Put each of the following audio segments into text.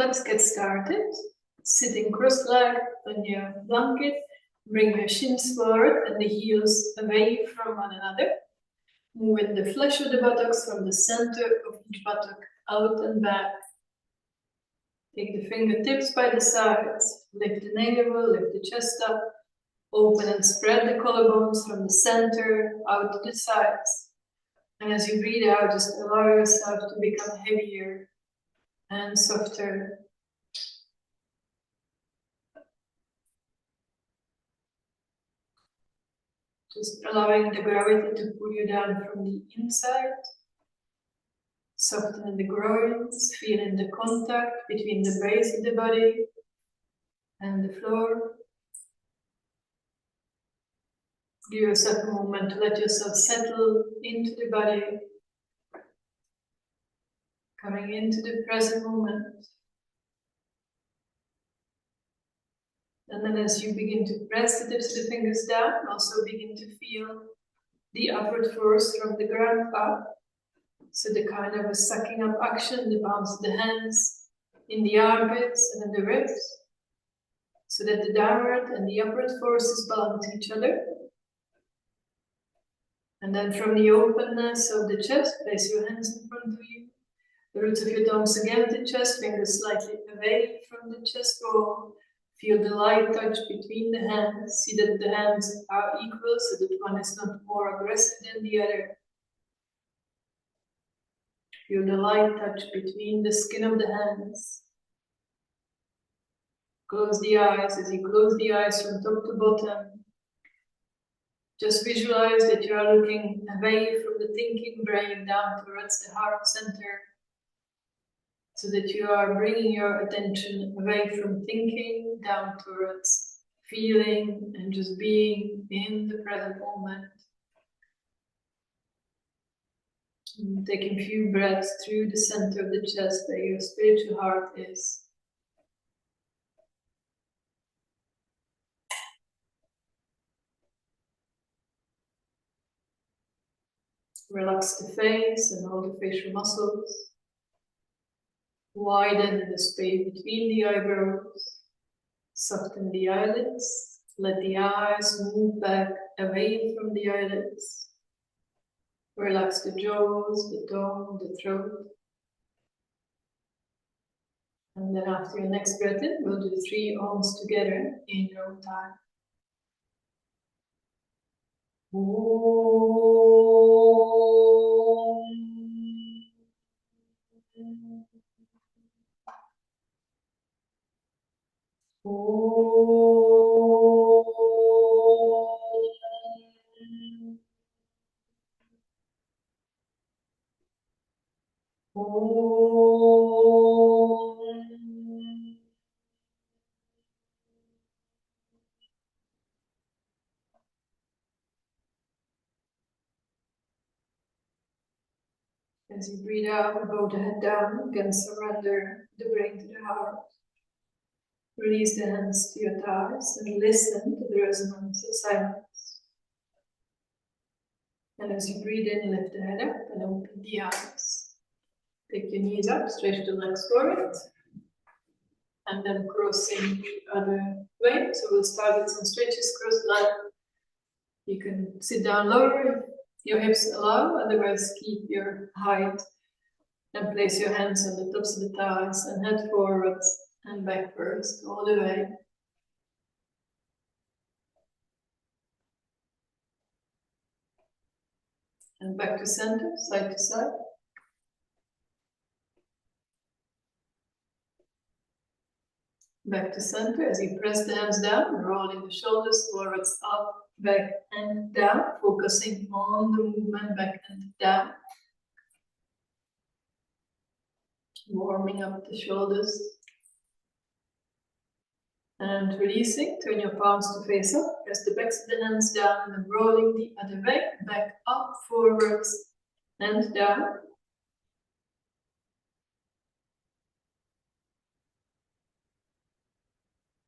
let's get started. Sitting cross-legged on your blanket, bring your shins forward and the heels away from one another. Moving the flesh of the buttocks from the center of each buttock out and back. Take the fingertips by the sides, lift the navel, lift the chest up, open and spread the collarbones from the center out to the sides. And as you breathe out, just allow yourself to become heavier and softer. Just allowing the gravity to pull you down from the inside. Soften the groins, feeling the contact between the base of the body and the floor. Give yourself a moment to let yourself settle into the body. Coming into the present moment. And then as you begin to press the tips of the fingers down, also begin to feel the upward force from the ground up. So the kind of a sucking up action, the palms of the hands, in the armpits and in the ribs. So that the downward and the upward forces balance each other. And then from the openness of the chest, place your hands in front of you. The roots of your thumbs against the chest, fingers slightly away from the chest wall. Feel the light touch between the hands. See that the hands are equal, so that one is not more aggressive than the other. Feel the light touch between the skin of the hands. Close the eyes. As you close the eyes from top to bottom, just visualize that you are looking away from the thinking brain down towards the heart center, so that you are bringing your attention away from thinking down towards feeling and just being in the present moment. And taking a few breaths through the center of the chest where your spiritual heart is. Relax the face and all the facial muscles. Widen the space between the eyebrows. Soften the eyelids. Let the eyes move back away from the eyelids. Relax the jaws, the tongue, the throat. And then after your next breath in, we'll do 3 ohms together in your own time. As you breathe out, bow the head down, again surrender the brain to the heart. Release the hands to your thighs and listen to the resonance of silence. And as you breathe in, lift the head up and open the eyes. Take your knees up, stretch the legs forward. And then crossing the other way. So we'll start with some stretches cross-legged. You can sit down lower if your hips allow, otherwise keep your height and place your hands on the tops of the thighs and head forwards and back first, all the way. And back to center, side to side. Back to center as you press the hands down, rolling the shoulders forwards, up, back and down, focusing on the movement back and down. Warming up the shoulders. And releasing, turn your palms to face up, press the backs of the hands down and rolling the other way, back up, forwards and down.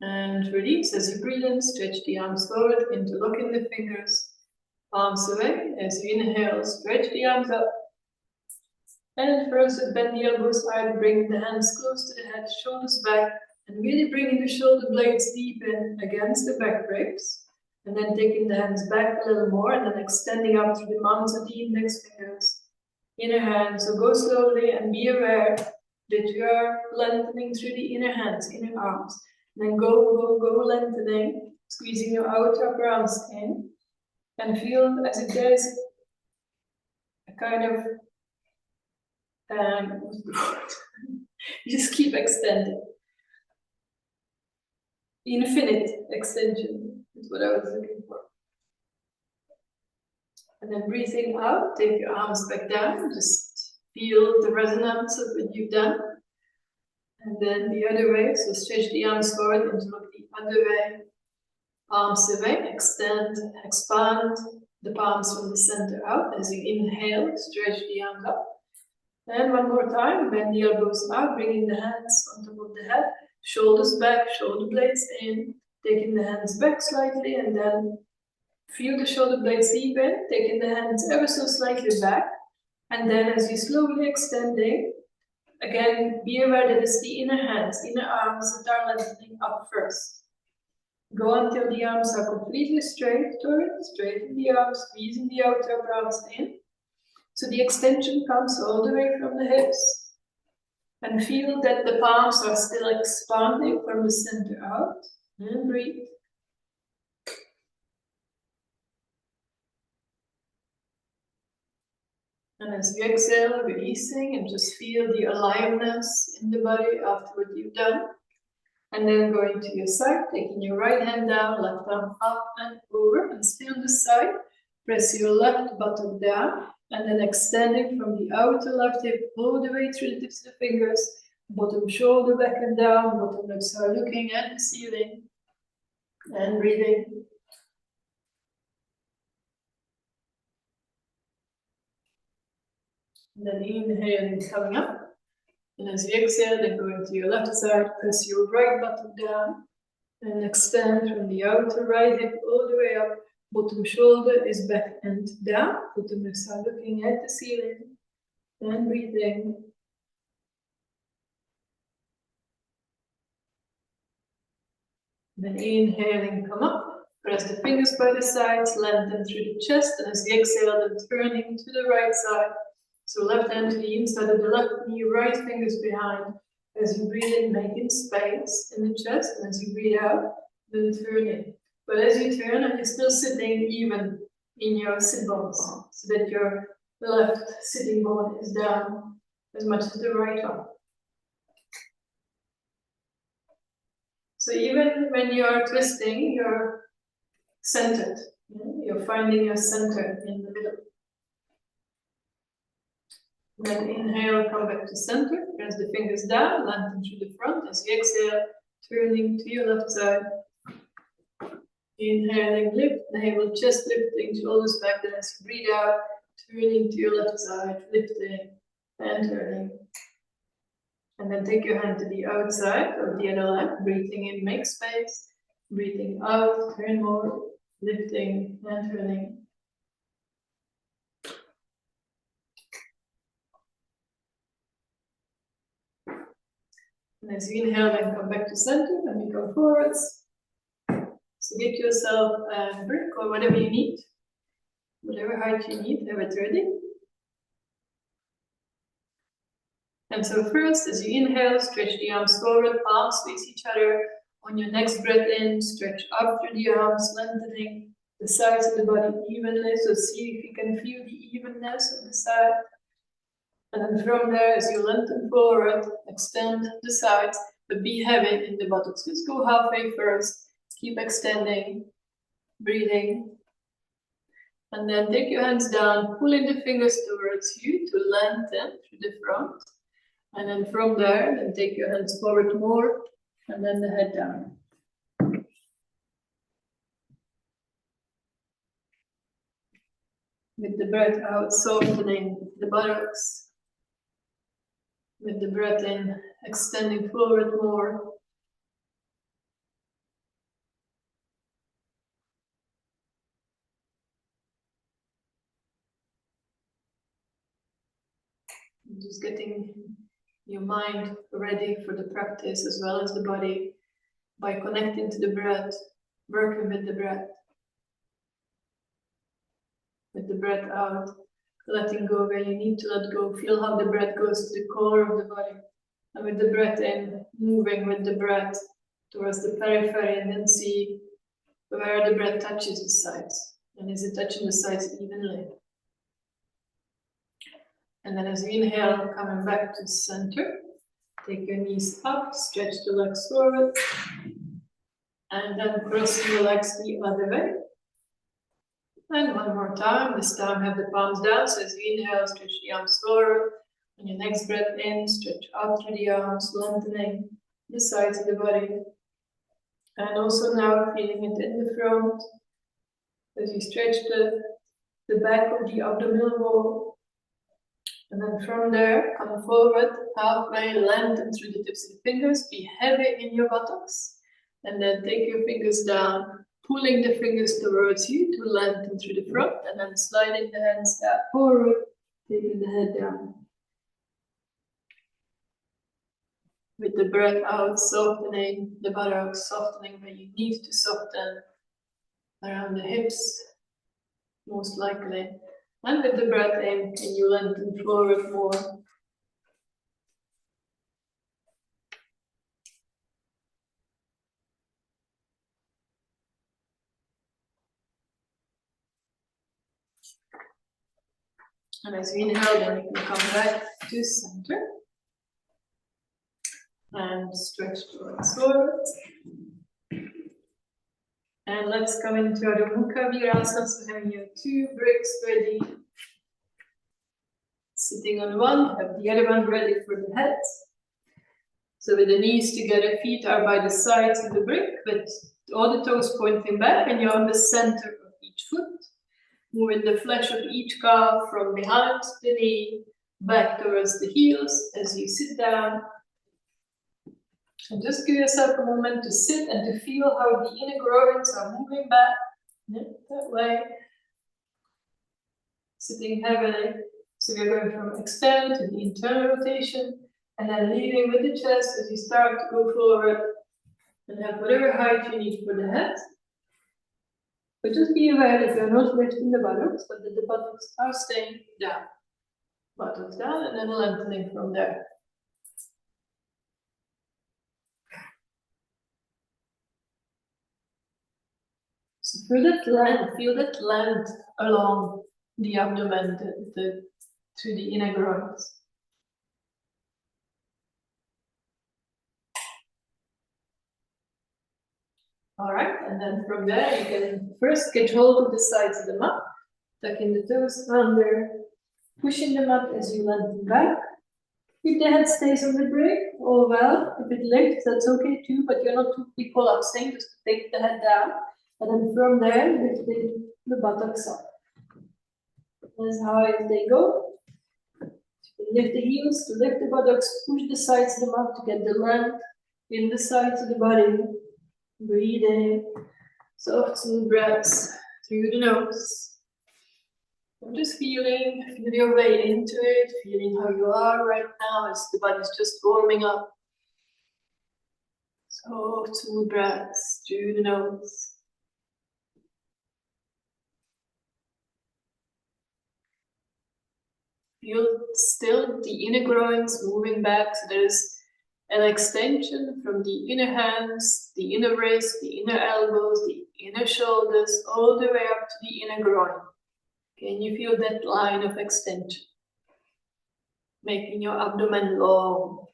And release as you breathe in, stretch the arms forward, interlocking the fingers, palms away. As you inhale, stretch the arms up. And first, bend the elbows out, bring the hands close to the head, shoulders back, and really bringing the shoulder blades deep in against the back ribs. And then taking the hands back a little more, and then extending up through the mounds of the index fingers. Inner hand, so go slowly and be aware that you are lengthening through the inner hands, inner arms. And then go lengthening, squeezing your outer upper arms in. And feel as if there's a kind of just keep extending. Infinite extension is what I was looking for. And then breathing out, take your arms back down, just feel the resonance of what you've done. And then the other way, so stretch the arms forward and look the other way. Arms away, extend, expand the palms from the center out. As you inhale, stretch the arms up. And one more time, bend the elbows out, bringing the hands on top of the head, shoulders back, shoulder blades in, taking the hands back slightly, and then feel the shoulder blades deep in, taking the hands ever so slightly back. And then as you slowly extending, again, be aware that it's the inner hands, inner arms that are lengthening up first. Go until the arms are completely straight, straighten the arms, squeezing the outer arms in. So the extension comes all the way from the hips. And feel that the palms are still expanding from the center out. And breathe. And as you exhale, releasing and just feel the aliveness in the body after what you've done. And then going to your side, taking your right hand down, left arm up and over, and stay on the side. Press your left buttock down, and then extending from the outer left hip all the way through the tips of the fingers, bottom shoulder back and down, bottom legs are looking at the ceiling, and breathing. And then inhaling, coming up. And as you exhale, then going to your left side, press your right buttock down, and extend from the outer right hip all the way up. Bottom shoulder is back and down. Bottom legs are looking at the ceiling. And breathing. Then inhaling, come up. Press the fingers by the sides, lengthen through the chest. And as you exhale, then turning to the right side. So left hand to the inside of the left knee, right fingers behind. As you breathe in, making space in the chest. And as you breathe out, then turn in. But as you turn, you're still sitting even in your sit bones, so that your left sitting bone is down as much as the right one. So even when you are twisting, you're centered. You're finding your center in the middle. Then inhale, come back to center. Press the fingers down, lengthen through the front. As you exhale, turning to your left side. Inhaling, lift, navel, chest lifting, shoulders back. Then as you breathe out, turning to your left side, lifting and turning. And then take your hand to the outside of the other leg. Breathing in, make space. Breathing out, turn more, lifting and turning. And as you inhale, then come back to center and you go forwards. So give yourself a brick or whatever you need, whatever height you need, have it ready. And so first, as you inhale, stretch the arms forward, palms face each other. On your next breath in, stretch up through the arms, lengthening the sides of the body evenly. So see if you can feel the evenness of the side. And then from there, as you lengthen forward, extend the sides, but be heavy in the buttocks. Just go halfway first. Keep extending, breathing. And then take your hands down, pulling the fingers towards you to lengthen through the front. And then from there, then take your hands forward more, and then the head down. With the breath out, softening the buttocks. With the breath in, extending forward more. just getting your mind ready for the practice as well as the body by connecting to the breath, working with the breath out, letting go where you need to let go. Feel how the breath goes to the core of the body. And with the breath in, moving with the breath towards the periphery, and then see where the breath touches the sides. And is it touching the sides evenly? And then as you inhale, coming back to the center, take your knees up, stretch the legs forward, and then crossing the legs the other way. And one more time, this time have the palms down, so as you inhale, stretch the arms forward. On your next breath in, stretch out through the arms, lengthening the sides of the body. And also now feeling it in the front, as you stretch the back of the abdominal wall. And then from there, come forward, halfway, lengthen through the tips of the fingers, be heavy in your buttocks. And then take your fingers down, pulling the fingers towards you to lengthen through the front, and then sliding the hands down forward, taking the head down. With the breath out, softening the buttocks, softening where you need to soften, around the hips, most likely. And with the breath in, can you lengthen forward more? And as you inhale, then you can come back to center. And stretch the legs forward. And let's come into Adho Mukha Virasana, so having your 2 bricks ready. Sitting on one, have the other one ready for the head. So with the knees together, feet are by the sides of the brick, with all the toes pointing back, and you're on the center of each foot. Moving the flesh of each calf from behind the knee, back towards the heels as you sit down. And just give yourself a moment to sit and to feel how the inner groins are moving back. That way. Sitting heavily. So we're going from extend to the internal rotation, and then leading with the chest as you start to go forward and have whatever height you need for the head. But just be aware that you're not lifting the buttocks, but that the buttocks are staying down. Buttocks down and then lengthening from there. So feel that length along the abdomen, through the inner groins. Alright, and then from there you can first get hold of the sides of the mat, tucking the toes under, pushing the mat as you lengthen back. If the head stays on the brick, all well. If it lifts, that's okay too, but you're not too collapsing, just take the head down. And then from there, lifting the buttocks up. As high as they go. Lift the heels to lift the buttocks, push the sides of the mat to get the length in the sides of the body. Breathe in, soft, smooth breaths through the nose. I'm just feel your way into it, feeling how you are right now as the body's just warming up. Soft, smooth breaths through the nose. Feel still the inner groins moving back, so there's an extension from the inner hands, the inner wrists, the inner elbows, the inner shoulders, all the way up to the inner groin. Can you feel that line of extension? Making your abdomen long.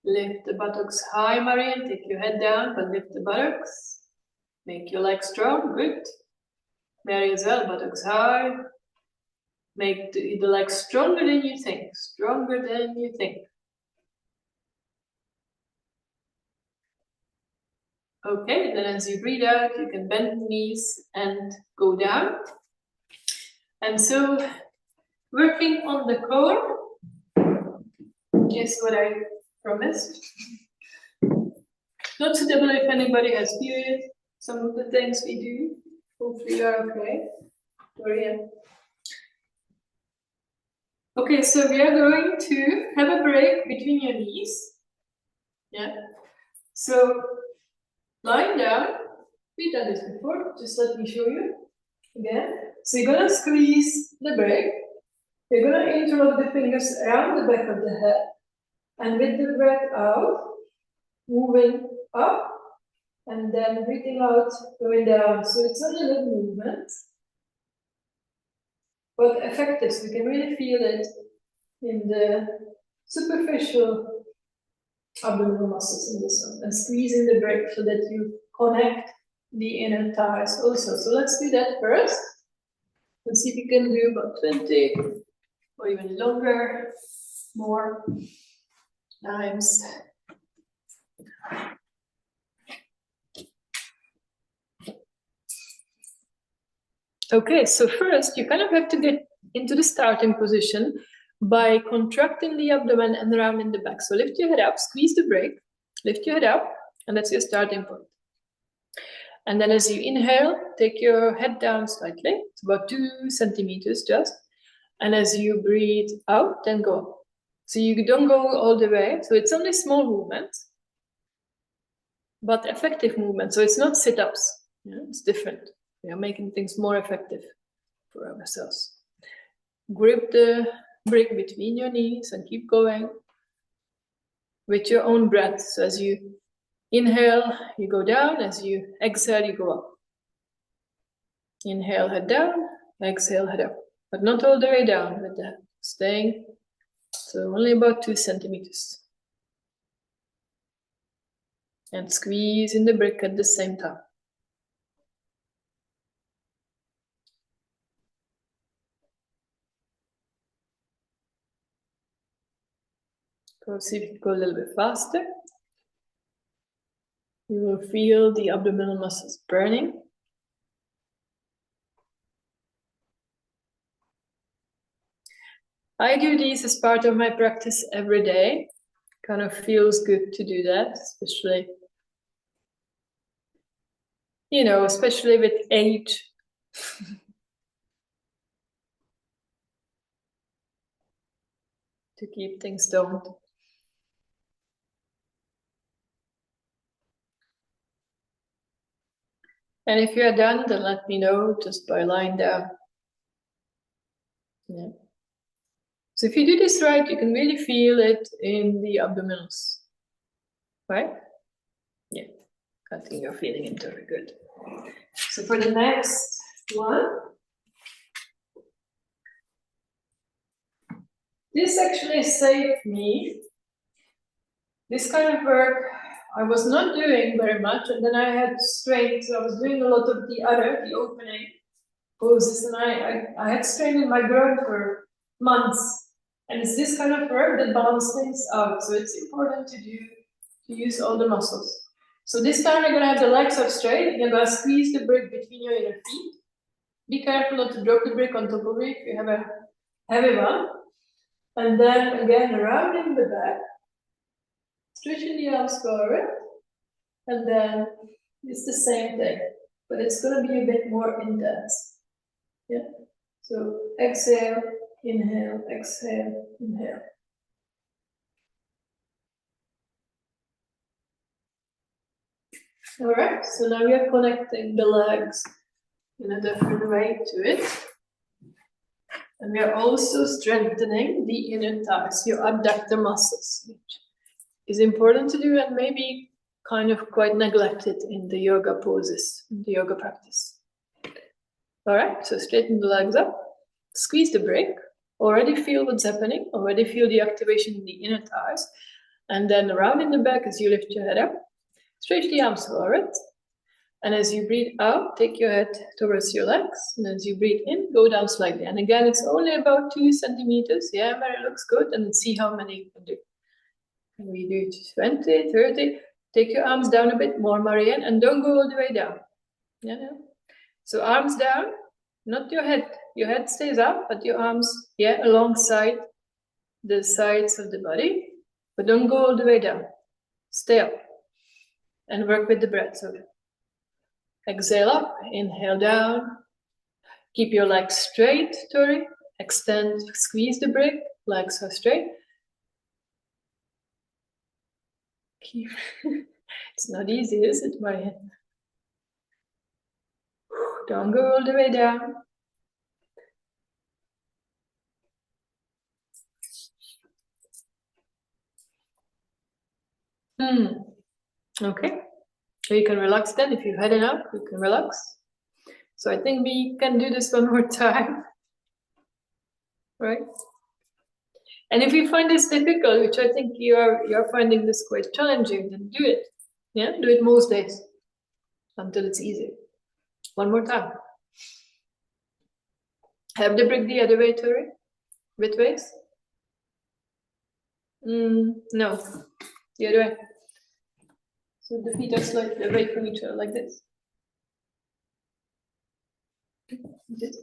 Lift the buttocks high, Marian. Take your head down, but lift the buttocks. Make your legs strong. Good. Mary as well, buttocks high. Make the legs stronger than you think. Stronger than you think. Okay, then as you breathe out, you can bend the knees and go down. And so, working on the core, guess what I promised? Not suitable if anybody has period. Some of the things we do, hopefully you are okay. Dorian. Okay, so we are going to have a break between your knees. Yeah. So lying down, we've done this before, just let me show you again. So you're gonna squeeze the break. You're gonna interlock the fingers around the back of the head, and with the breath out, moving up, and then breathing out, going down. So it's only a little movement, but effective. So you can really feel it in the superficial abdominal muscles in this one, and squeezing the break so that you connect the inner thighs also. So let's do that first. Let's see if you can do about 20 or even longer, more times. Okay, so first you kind of have to get into the starting position by contracting the abdomen and rounding the back. So lift your head up, squeeze the break, lift your head up, and that's your starting point. And then as you inhale, take your head down slightly, it's about 2 centimeters just. And as you breathe out, then go up. So you don't go all the way. So it's only small movements, but effective movement. So it's not sit-ups. Yeah, it's different. We are making things more effective for ourselves. Grip the brick between your knees and keep going with your own breath. So as you inhale, you go down. As you exhale, you go up. Inhale, head down. Exhale, head up. But not all the way down with that. Staying. So only about 2 centimeters. And squeeze in the brick at the same time. Go see if you go a little bit faster. You will feel the abdominal muscles burning. I do these as part of my practice every day. Kind of feels good to do that, especially, you know, especially with age. To keep things toned. And if you are done, then let me know just by lying down. Yeah. So if you do this right, you can really feel it in the abdominals, right? Yeah, I think you're feeling it very good. So for the next one, this actually saved me. This kind of work I was not doing very much, and then I had strain, so I was doing a lot of the opening poses, and I had strain in my groin for months. And it's this kind of work that balances things out. So it's important to use all the muscles. So this time you're gonna have the legs up straight. You're gonna squeeze the brick between your inner feet. Be careful not to drop the brick on top of it if you have a heavy one. And then again, rounding the back, stretching the arms forward, and then it's the same thing, but it's gonna be a bit more intense. Yeah. So exhale, inhale, exhale, inhale. All right, so now we are connecting the legs in a different way to it. And we are also strengthening the inner thighs, your abductor muscles, which is important to do and maybe kind of quite neglected in the yoga poses, in the yoga practice. All right, so straighten the legs up, squeeze the brick, already feel what's happening, already feel the activation in the inner thighs, and then around in the back as you lift your head up, stretch the arms forward, and as you breathe out, take your head towards your legs, and as you breathe in, go down slightly. And again, it's only about 2 centimeters. Yeah, but it looks good, and see how many you can do. Can we do 20, 30? Take your arms down a bit more, Marianne, and don't go all the way down. Yeah. So arms down, not your head. Your head stays up, but your arms, yeah, alongside the sides of the body, but don't go all the way down. Stay up and work with the breath. So exhale up, inhale down. Keep your legs straight, Tori. extend, squeeze the brick, legs are straight. It's not easy, is it, Marianne? Don't go all the way down. Okay, so you can relax then. If you've had enough, you can relax. So I think we can do this one more time, right? And if you find this difficult, which I think you're finding this quite challenging, then do it. Yeah, do it most days until it's easy. One more time. Have the brick the other way, Tori? Widthways? No, the other way. So the feet are slightly away from each other, like this. This.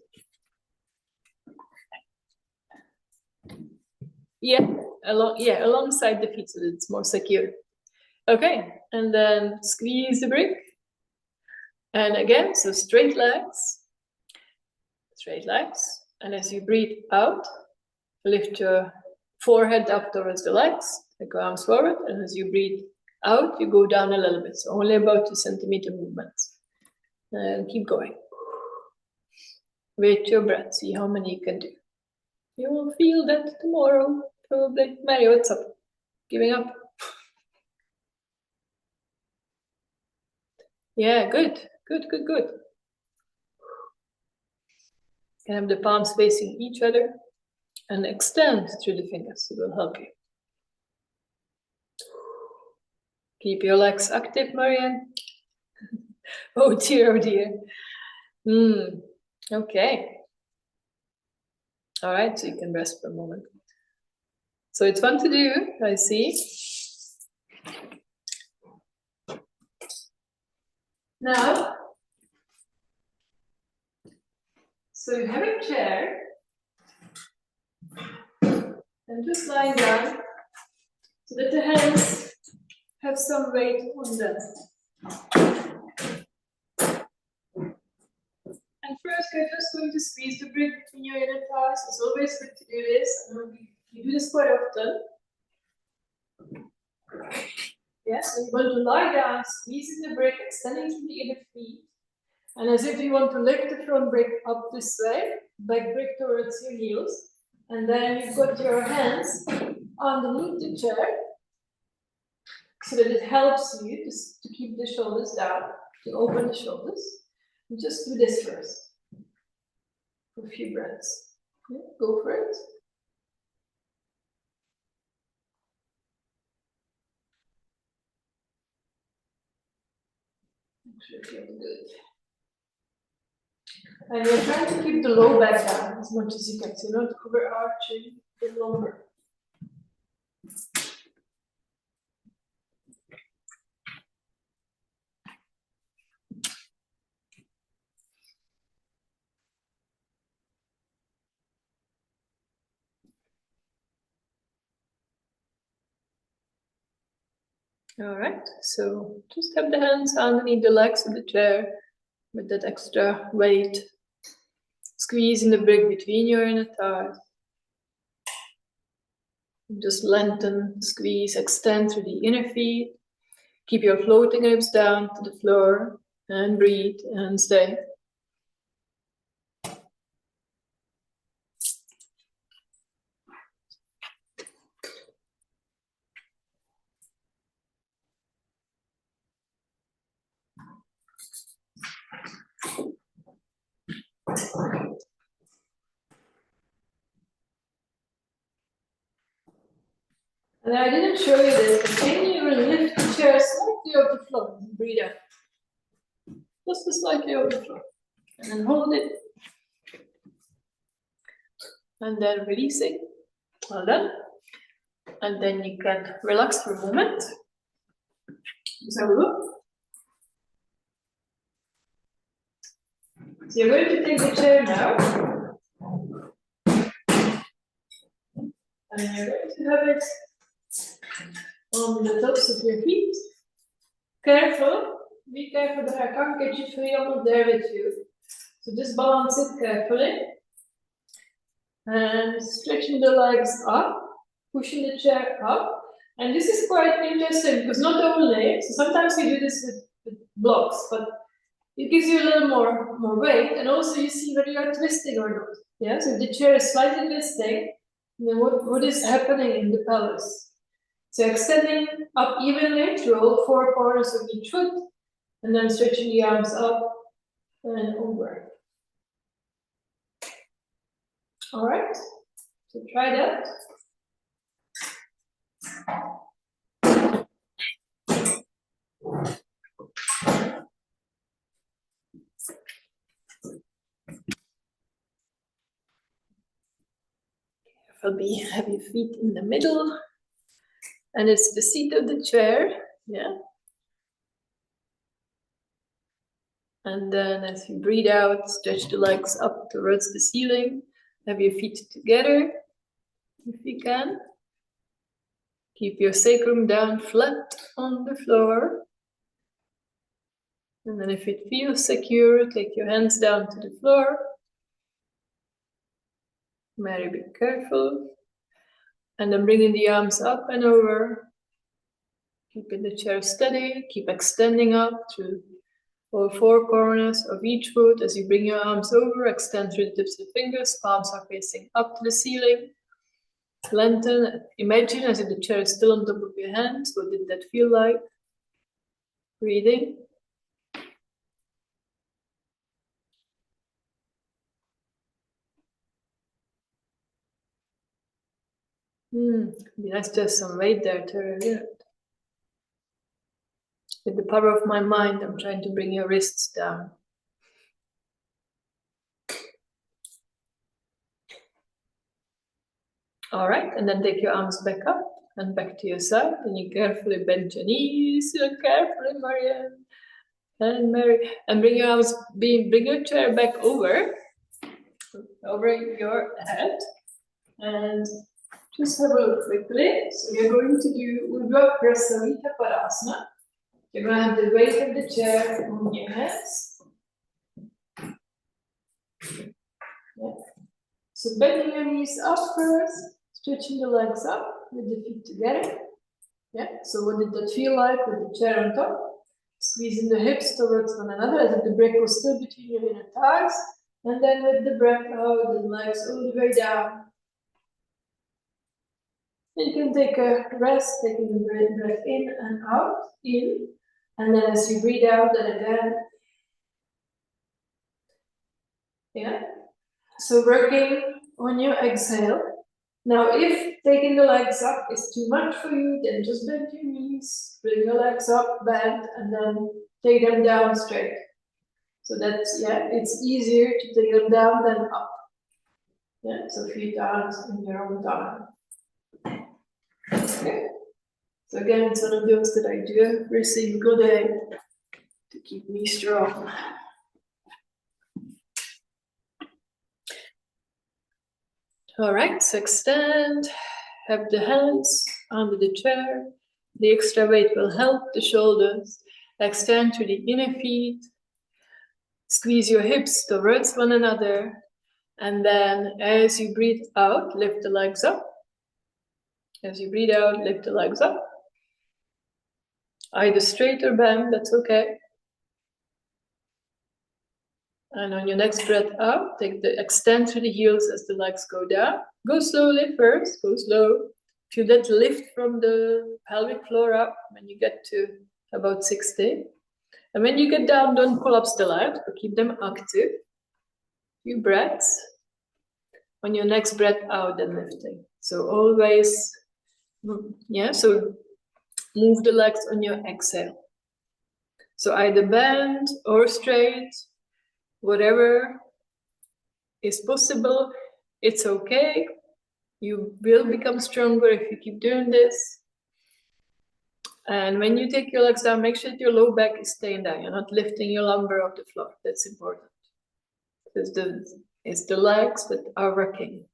Yeah, alongside the feet so that it's more secure. Okay, and then squeeze the brick. And again, so straight legs. And as you breathe out, lift your forehead up towards the legs, take your arms forward, and as you breathe out, you go down a little bit, so only about 2 centimeter movements. And keep going. With your breath, see how many you can do. You will feel that tomorrow, probably. Mary, what's up? Giving up? Yeah, good. You can have the palms facing each other and extend through the fingers. It will help you. Keep your legs active, Marianne. Oh dear, oh dear. Okay. All right, so you can rest for a moment. So it's fun to do, I see. Now, so you have a chair and just lying down so that the hands have some weight on them. And first, you're just going to squeeze the brick between your inner thighs. It's always good to do this. And you do this quite often. Yes, so you want to lie down, squeezing the brick, extending through the inner feet. And as if you want to lift the front brick up this way, back brick towards your heels. And then you've got your hands underneath the chair so that it helps you to keep the shoulders down, to open the shoulders. And just do this first for a few breaths. Yeah, go for it. Actually feeling good. And you're trying to keep the low back down as much as you can, so you're not overarching the lumbar. All right, so just have the hands underneath the legs of the chair with that extra weight. Squeezing the brick between your inner thighs. Just lengthen, squeeze, extend through the inner feet. Keep your floating ribs down to the floor and breathe and stay. And I didn't show you this, but can you lift the chair slightly off the floor and breathe out? Just slightly off the floor. And then hold it. And then releasing. Well done. And then you can relax for a moment. Just have a look. So you're going to take the chair now. And you're going to have it on the tops of your feet. Careful, be careful that I can't get you free on there with you. So just balance it carefully. And stretching the legs up, pushing the chair up. And this is quite interesting because not only, so sometimes we do this with blocks, but it gives you a little more weight, and also you see whether you are twisting or not. Yeah, so if the chair is slightly twisting, then what is happening in the pelvis? So extending up evenly through all four corners of each foot, and then stretching the arms up and over. All right, so try that. Have your feet in the middle, and it's the seat of the chair, yeah. And then as you breathe out, stretch the legs up towards the ceiling. Have your feet together, if you can. Keep your sacrum down flat on the floor. And then if it feels secure, take your hands down to the floor. Very be careful. And then bringing the arms up and over. Keeping the chair steady. Keep extending up through all four corners of each foot. As you bring your arms over, extend through the tips of the fingers. Palms are facing up to the ceiling. Lengthen. Imagine as if the chair is still on top of your hands. What did that feel like? Breathing. Yes, there's some weight there to release. With the power of my mind, I'm trying to bring your wrists down. All right, and then take your arms back up and back to your side. And you carefully bend your knees, carefully, Marianne. And Mary, and bring your arms, bring your chair back over your head. And just have a look quickly. So you're going to do Urdhva Prasarita Padasana. You're going to have the weight of the chair on your hands. Yeah. So bending your knees up first, stretching the legs up with the feet together. Yeah. So what did that feel like with the chair on top? Squeezing the hips towards one another as if the breath was still between your inner thighs. And then with the breath out, the legs all the way down. You can take a rest, taking the breath in and out, in. And then as you breathe out, then again. Yeah. So working on your exhale. Now, if taking the legs up is too much for you, then just bend your knees, bring your legs up, bend, and then take them down straight. So that's, yeah, it's easier to take them down than up. Yeah, so feet out in your own time. Okay. So again, it's one of those that I do every single day to keep me strong. All right, so extend, have the hands under the chair. The extra weight will help the shoulders. Extend to the inner feet. Squeeze your hips towards one another. And then as you breathe out, lift the legs up. As you breathe out, lift the legs up. Either straight or bend, that's okay. And on your next breath out, extend through the heels as the legs go down. Go slowly first, go slow. Feel that lift from the pelvic floor up when you get to about 60. And when you get down, don't collapse the legs, but keep them active. Few breaths. On your next breath out, then lifting. So always, yeah, so move the legs on your exhale. So either bend or straight, whatever is possible, it's okay. You will become stronger if you keep doing this. And when you take your legs down, make sure that your low back is staying down. You're not lifting your lumbar off the floor. That's important. Because it's the legs that are working.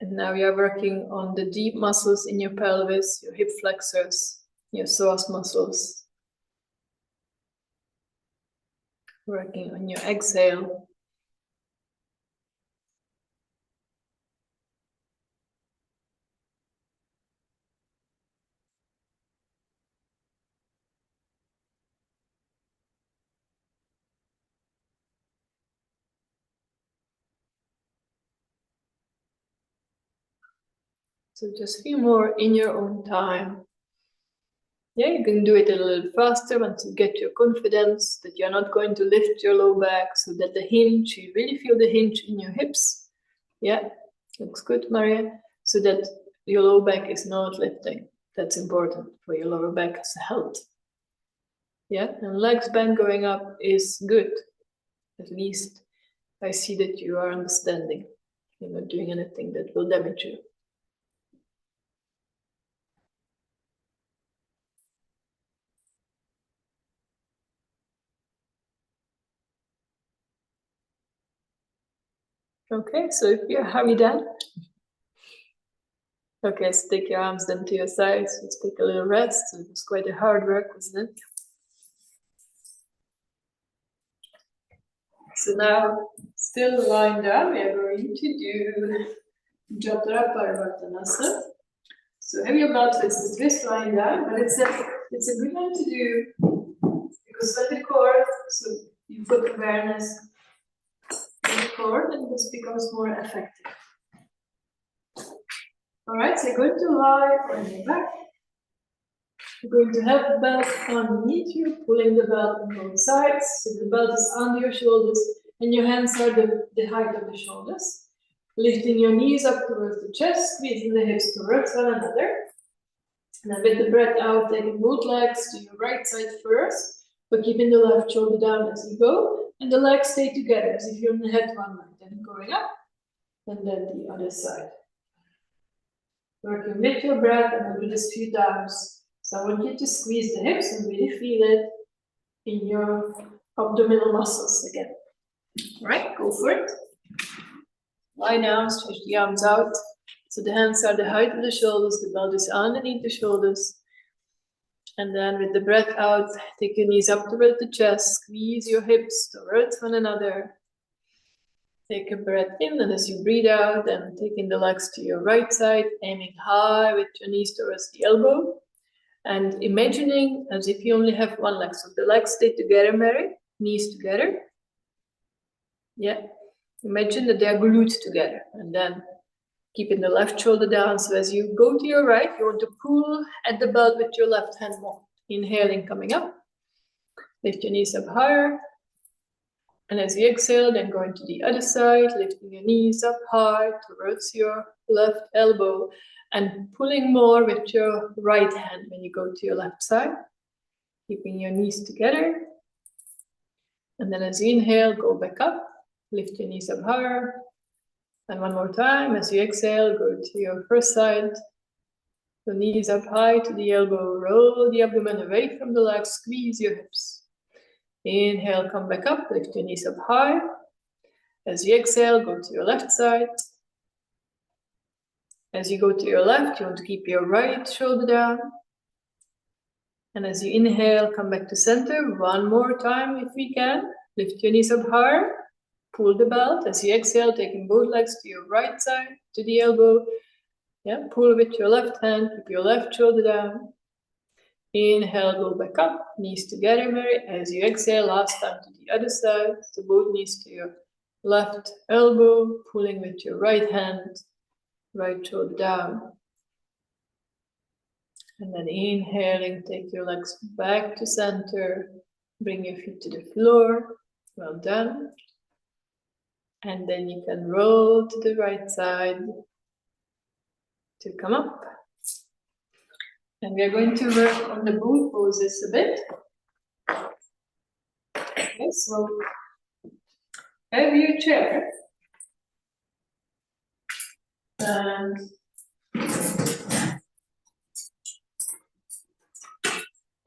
And now we are working on the deep muscles in your pelvis, your hip flexors, your psoas muscles. Working on your exhale. So just feel more in your own time. Yeah, you can do it a little faster once you get your confidence that you're not going to lift your low back, so that the hinge, you really feel the hinge in your hips. Yeah, looks good, Maria. So that your low back is not lifting. That's important for your lower back's health. Yeah, and legs bend going up is good. At least I see that you are understanding. You're not doing anything that will damage you. Okay, so if you're happy done. Okay, so take your arms then to your sides. Let's take a little rest. So it was quite a hard work, wasn't it? So now, still lying down, we are going to do Jatra Parvartanasana. So have your belt is twist lying down, but it's a good one to do because let the core, so you put awareness in the core, and this becomes more effective. All right, so you're going to lie on your back. You're going to have the belt underneath you, pulling the belt on both sides. So the belt is under your shoulders, and your hands are the height of the shoulders. Lifting your knees up towards the chest, squeezing the hips towards one another. And then with the breath out, taking both legs to your right side first, but keeping the left shoulder down as you go. And the legs stay together as if you only had one leg. Then going up, and then the other side. Working with your breath, and I'll do this a few times. So I want you to squeeze the hips and really feel it in your abdominal muscles again. All right, go for it. Lie down, stretch the arms out. So the hands are the height of the shoulders, the belt is underneath the shoulders. And then with the breath out, take your knees up towards the chest, squeeze your hips towards one another. Take a breath in, and as you breathe out, then taking the legs to your right side, aiming high with your knees towards the elbow. And imagining as if you only have one leg. So the legs stay together, Mary, knees together. Yeah. Imagine that they are glued together. And then keeping the left shoulder down. So as you go to your right, you want to pull at the belt with your left hand more. Inhaling, coming up. Lift your knees up higher. And as you exhale, then going to the other side, lifting your knees up high towards your left elbow and pulling more with your right hand when you go to your left side. Keeping your knees together. And then as you inhale, go back up, lift your knees up higher. And one more time, as you exhale, go to your first side. The knees up high to the elbow, roll the abdomen away from the legs, squeeze your hips. Inhale, come back up, lift your knees up high. As you exhale, go to your left side. As you go to your left, you want to keep your right shoulder down. And as you inhale, come back to center. One more time if we can. Lift your knees up higher. Pull the belt. As you exhale, taking both legs to your right side, to the elbow. Yeah, pull with your left hand, keep your left shoulder down. Inhale, go back up, knees together, Mary. As you exhale, last time to the other side. So both knees to your left elbow, pulling with your right hand, right shoulder down. And then inhaling, take your legs back to center. Bring your feet to the floor. Well done. And then you can roll to the right side to come up. And we are going to work on the boot poses a bit. Okay, so have your chair. And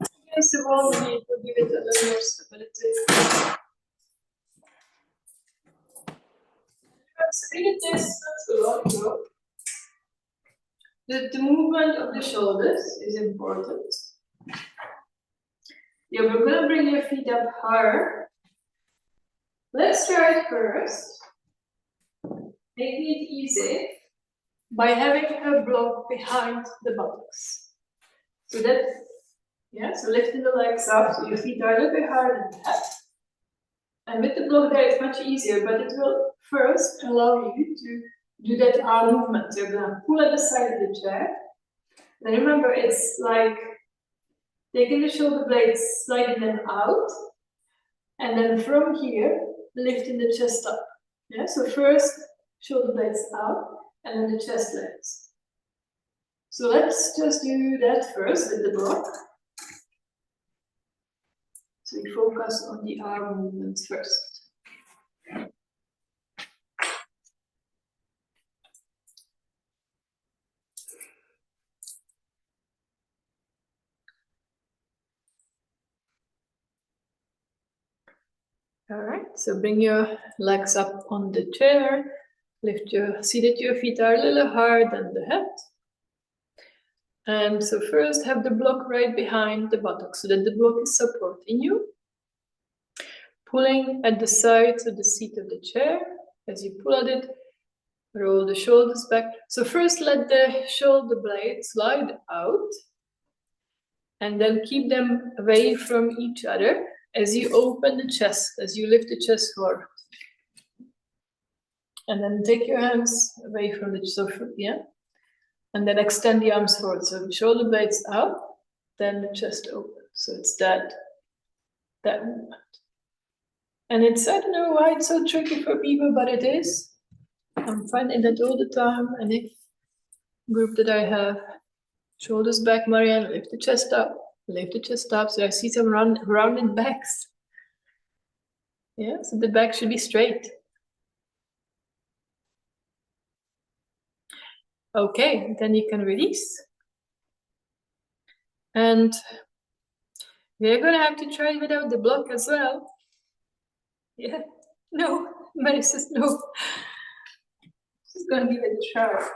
against the wall, we need to give it a little more stability. Stability is not a lot, though. The movement of the shoulders is important. Yeah, we're going to bring your feet up higher. Let's try it first. Making it easy by having a block behind the buttocks. So that, yeah, so lifting the legs up so your feet are a little bit higher than that. And with the block there, it's much easier, but it will first allow you to do that arm movement. You're gonna pull at the side of the chair. Then remember, it's like taking the shoulder blades, sliding them out, and then from here, lifting the chest up. Yeah, so first shoulder blades out, and then the chest lifts. So let's just do that first with the block. So we focus on the arm movements first. All right, so bring your legs up on the chair. See that your feet are a little higher than the head. And so first have the block right behind the buttocks so that the block is supporting you. Pulling at the sides of the seat of the chair. As you pull at it, roll the shoulders back. So first let the shoulder blades slide out. And then keep them away from each other as you open the chest, as you lift the chest forward. And then take your hands away from the chest, yeah? And then extend the arms forward. So the shoulder blades out, then the chest open. So it's that movement. And it's, I don't know why it's so tricky for people, but it is. I'm finding that all the time. And if group that I have, shoulders back, Marianne, lift the chest up, lift the chest up. So I see some rounded backs. Yeah, so the back should be straight. Okay, then you can release. And we're gonna have to try it without the block as well. Yeah, no, Mary says no. It's gonna be a try.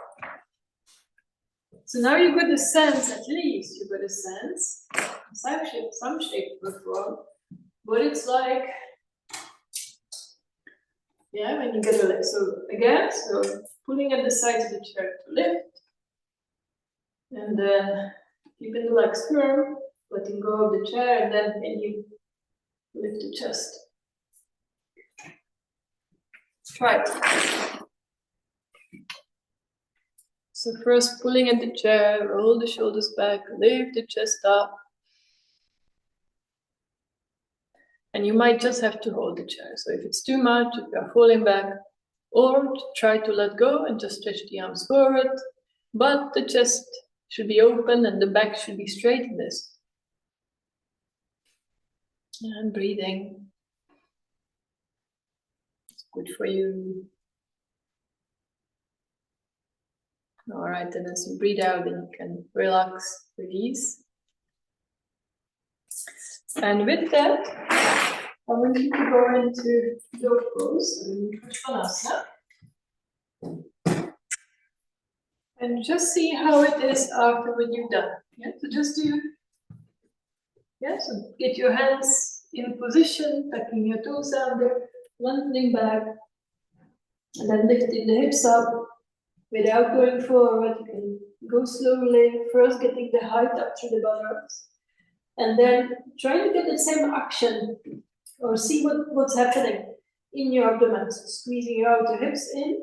So now you got a sense, at least you got a sense, some shape or form, what it's like. Yeah, when you get a leg. So again, so pulling at the sides of the chair to lift, and then keeping the legs firm, letting go of the chair, and then you lift the chest. Try it. So first pulling at the chair, roll the shoulders back, lift the chest up. And you might just have to hold the chair. So if it's too much, if you're falling back, or try to let go and just stretch the arms forward. But the chest should be open and the back should be straight in this. And breathing. It's good for you. All right, and as you breathe out, then you can relax, release. And with that, I want you to go into dog pose, and just see how it is after when you've done. Yeah, so just do. Yeah, so get your hands in position, tucking your toes under, lengthening back, and then lifting the hips up without going forward. You can go slowly, first getting the height up through the buttocks, and then try to get the same action or see what's happening in your abdomen. So squeezing your outer hips in,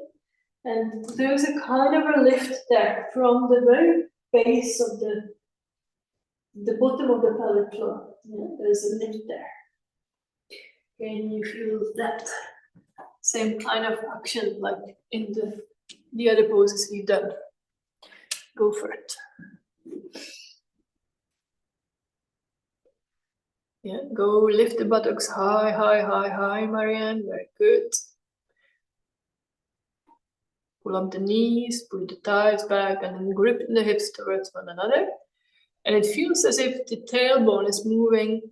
and there's a kind of a lift there from the very base of the bottom of the pelvic floor. Yeah, there's a lift there. Can you feel that same kind of action like in the other poses we've done? Go for it. Yeah, go lift the buttocks high, high, high, high, Marianne. Very good. Pull up the knees, pull the thighs back, and then grip the hips towards one another. And it feels as if the tailbone is moving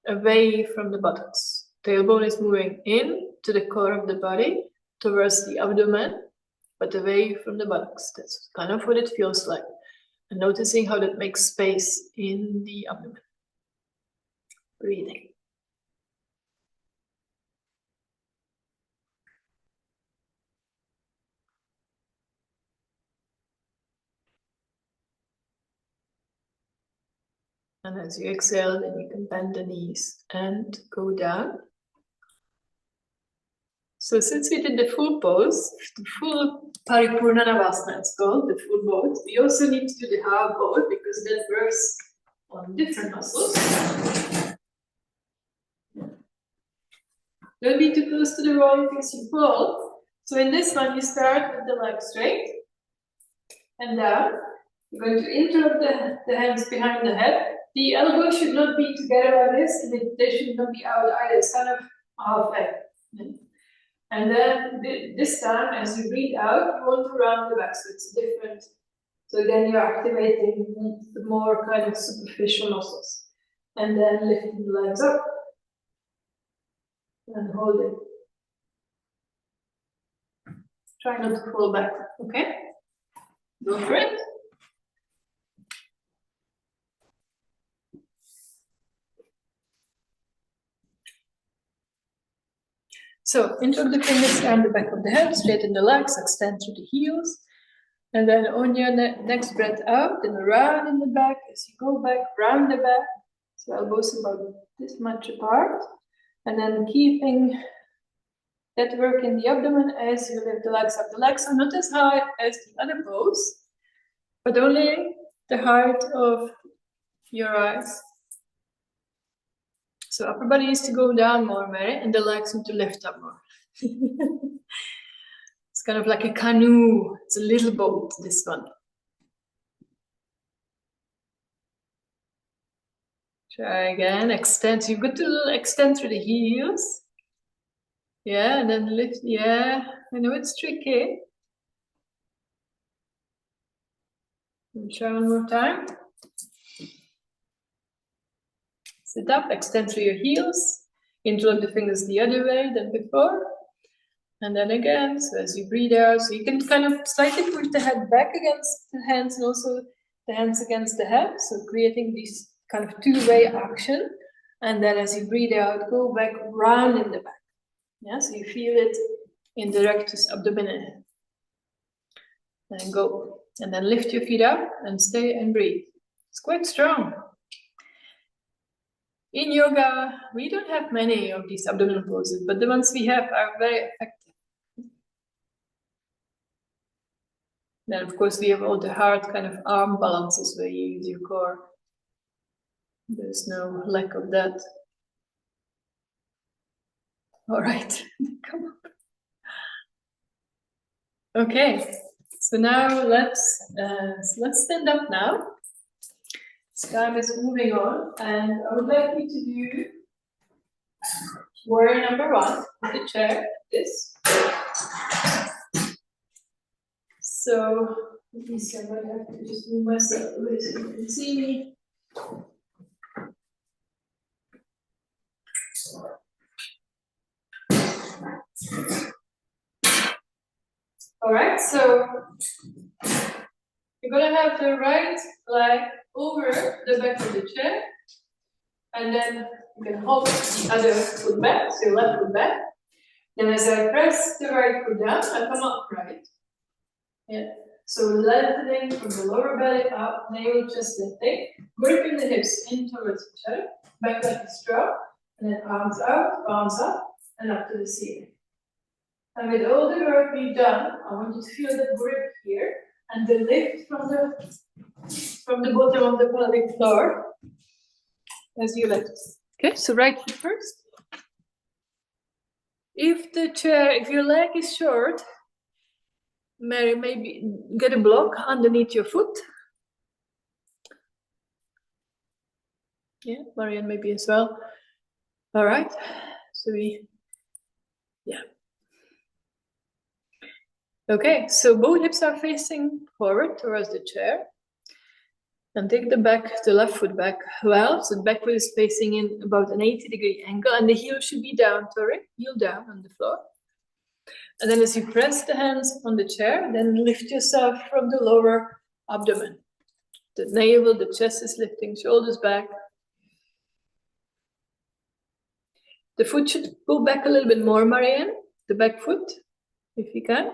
away from the buttocks. Tailbone is moving in to the core of the body, towards the abdomen, but away from the buttocks. That's kind of what it feels like. And noticing how that makes space in the abdomen. Breathing. And as you exhale, then you can bend the knees and go down. So since we did the full pose, the full Paripurna Navasana, it's called, the full boat, we also need to do the half boat because that works on different muscles. Don't be too close to the wall because you fall. So in this one, you start with the leg straight and down. You're going to interlock the hands behind the head. The elbows should not be together like this, and they should not be out either. It's kind of halfway. And then this time, as you breathe out, you want to round the back, so it's different. So again, you're activating the more kind of superficial muscles. And then lifting the legs up and hold it. Try not to fall back, okay? Go for it. So, interlock the fingers around the back of the head, straighten the legs, extend through the heels. And then on your next breath out, and around in the back. As you go back, round the back. So elbows about this much apart. And then keeping that work in the abdomen as you lift the legs up. The legs are not as high as the other pose, but only the height of your eyes. So upper body needs to go down more, Mary, and the legs need to lift up more. It's kind of like a canoe. It's a little boat, this one. Try again, extend. So you've got to extend through the heels. Yeah, and then lift. Yeah, I know it's tricky. Try one more time. Sit up, extend through your heels. Interlock the fingers the other way than before. And then again, so as you breathe out, so you can kind of slightly push the head back against the hands and also the hands against the head. So creating this kind of two-way action. And then as you breathe out, go back round in the back. Yeah, so you feel it in the rectus abdominis. And go. And then lift your feet up and stay and breathe. It's quite strong. In yoga, we don't have many of these abdominal poses, but the ones we have are very effective. Then, of course, we have all the hard kind of arm balances where you use your core. There's no lack of that. All right, come up. Okay, so now let's stand up now. Time is moving on, and I would like you to do warrior number 1 with the chair, this. So, let me see, I might have to just move myself a bit so you can see me. All right, so you're gonna have the right leg over the back of the chair, and then you can hold the other foot back, so your left foot back. Then as I press the right foot down, I come upright. Yeah. So lengthening from the lower belly up, navel chest lifting, gripping the hips in towards each other, back like a straw, and then arms out, palms up, and up to the ceiling. And with all the work we've done, I want you to feel the grip here and the lift from the bottom of the pelvic floor as you lift. Okay, so right foot first. If your leg is short, Mary, maybe get a block underneath your foot. Yeah, Marianne maybe as well. All right, so yeah. Okay, so both hips are facing forward towards the chair. And take the left foot back well, so the back foot is facing in about an 80-degree angle, and the heel should be down, heel down on the floor. And then as you press the hands on the chair, then lift yourself from the lower abdomen. The navel, the chest is lifting, shoulders back. The foot should go back a little bit more, Marianne, the back foot, if you can.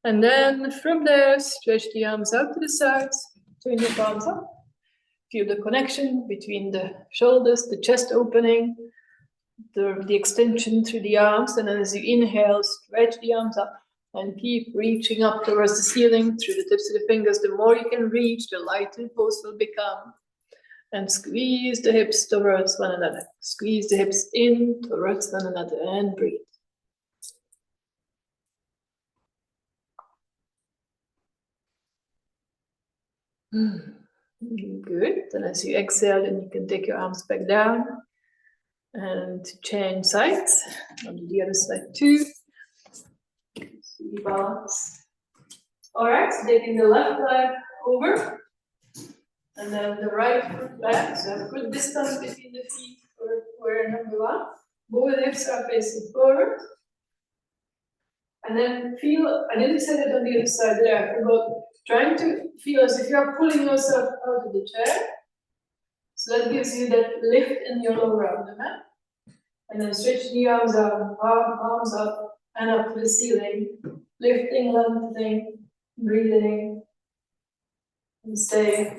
And then from there, stretch the arms out to the sides. Turn your palms up. Feel the connection between the shoulders, the chest opening, the extension through the arms, and then as you inhale, stretch the arms up and keep reaching up towards the ceiling through the tips of the fingers. The more you can reach, the lighter the pose will become. And squeeze the hips towards one another. Squeeze the hips in towards one another and breathe. Good. Then as you exhale, then you can take your arms back down and change sides. On the other side too. Balance. All right, so taking the left leg over. And then the right foot back. So have a good distance between the feet for warrior number one. Both hips are facing forward. And then feel, I didn't say that on the other side there, I forgot. Trying to feel as if you are pulling yourself out of the chair. So that gives you that lift in your lower abdomen. And then stretch the arms out, arms up and up to the ceiling. Lifting, lengthening, breathing, and stay.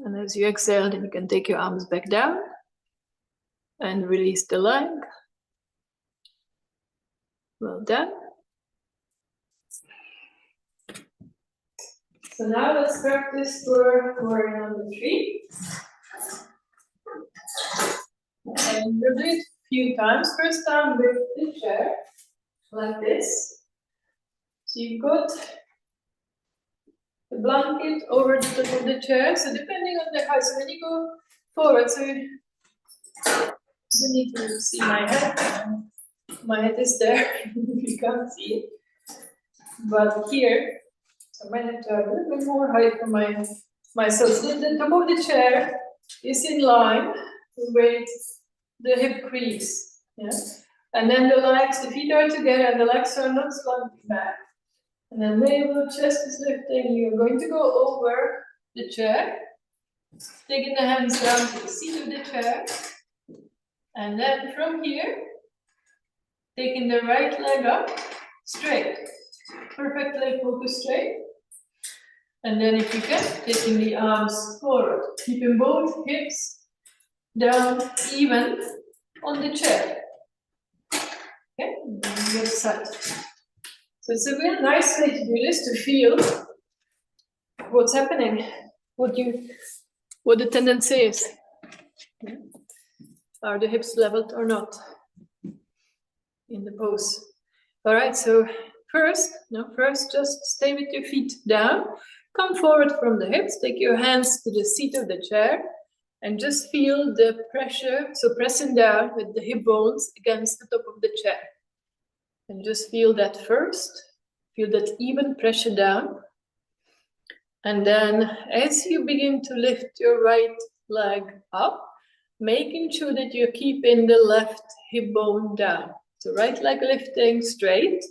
And as you exhale, then you can take your arms back down and release the leg. Well done. So now let's practice for warrior number three. And we'll do it a few times. First time with the chair, like this. So you've got the blanket over the top of the chair. So depending on the height, so when you go forward, so you need to see my head. My head is there, you can't see it. But here, so I might have to have a little bit more height for myself. So the top of the chair is in line with the hip crease. Yeah? And then the legs, the feet are together and the legs are not slanting back. And then navel, chest is lifting. You're going to go over the chair, taking the hands down to the seat of the chair. And then from here, taking the right leg up, straight. Perfectly focused straight. And then if you can, taking the arms forward. Keeping both hips down even on the chair. Okay, and then the other side. So it's a real nice way to do this, to feel what's happening, what the tendency is. Are the hips leveled or not in the pose? All right, so first just stay with your feet down. Come forward from the hips, take your hands to the seat of the chair, and just feel the pressure, so pressing down with the hip bones against the top of the chair. And just feel that first, feel that even pressure down. And then as you begin to lift your right leg up, making sure that you're keeping the left hip bone down. So right leg lifting straight,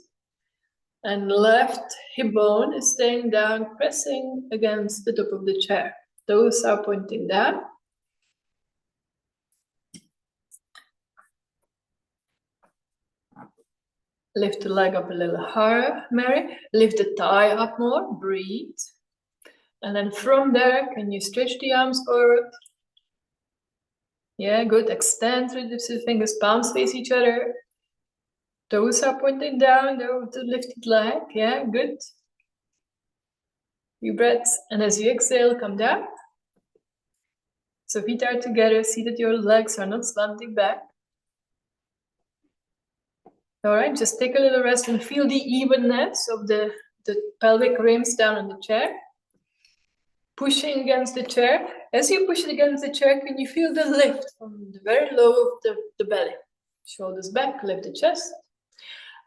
and left hip bone is staying down, pressing against the top of the chair. Toes are pointing down. Lift the leg up a little higher, Mary. Lift the thigh up more, breathe. And then from there, can you stretch the arms forward? Yeah, good. Extend through the fingers, palms face each other. Toes are pointing down, the lifted leg. Yeah, good. Few breaths. And as you exhale, come down. So feet are together. See that your legs are not slanting back. All right, just take a little rest and feel the evenness of the pelvic rims down on the chair. Pushing against the chair. As you push it against the chair, can you feel the lift from the very low of the belly? Shoulders back, lift the chest.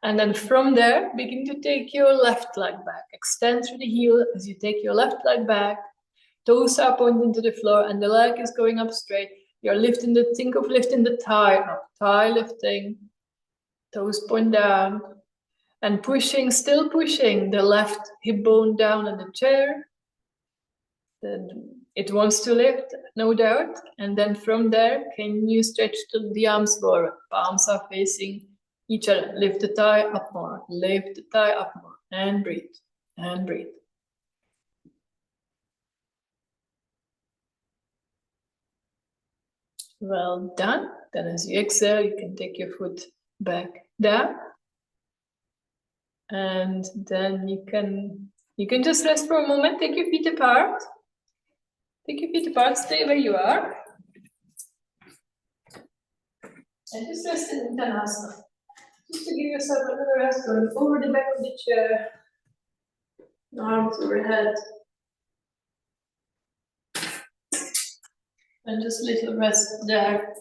And then from there, begin to take your left leg back. Extend through the heel as you take your left leg back. Toes are pointing to the floor and the leg is going up straight. You're lifting think of lifting the thigh up. Thigh lifting. Toes point down. And pushing, still pushing the left hip bone down on the chair. Then it wants to lift, no doubt. And then from there, can you stretch the arms forward? Palms are facing each other. Lift the thigh up more, lift the thigh up more, and breathe, and breathe. Well done. Then as you exhale, you can take your foot back down. And then you can just rest for a moment, take your feet apart. Take your feet apart, stay where you are. And just rest in Uttanasana. Just to give yourself a little rest, going over the back of the chair, arms overhead. And just a little rest there.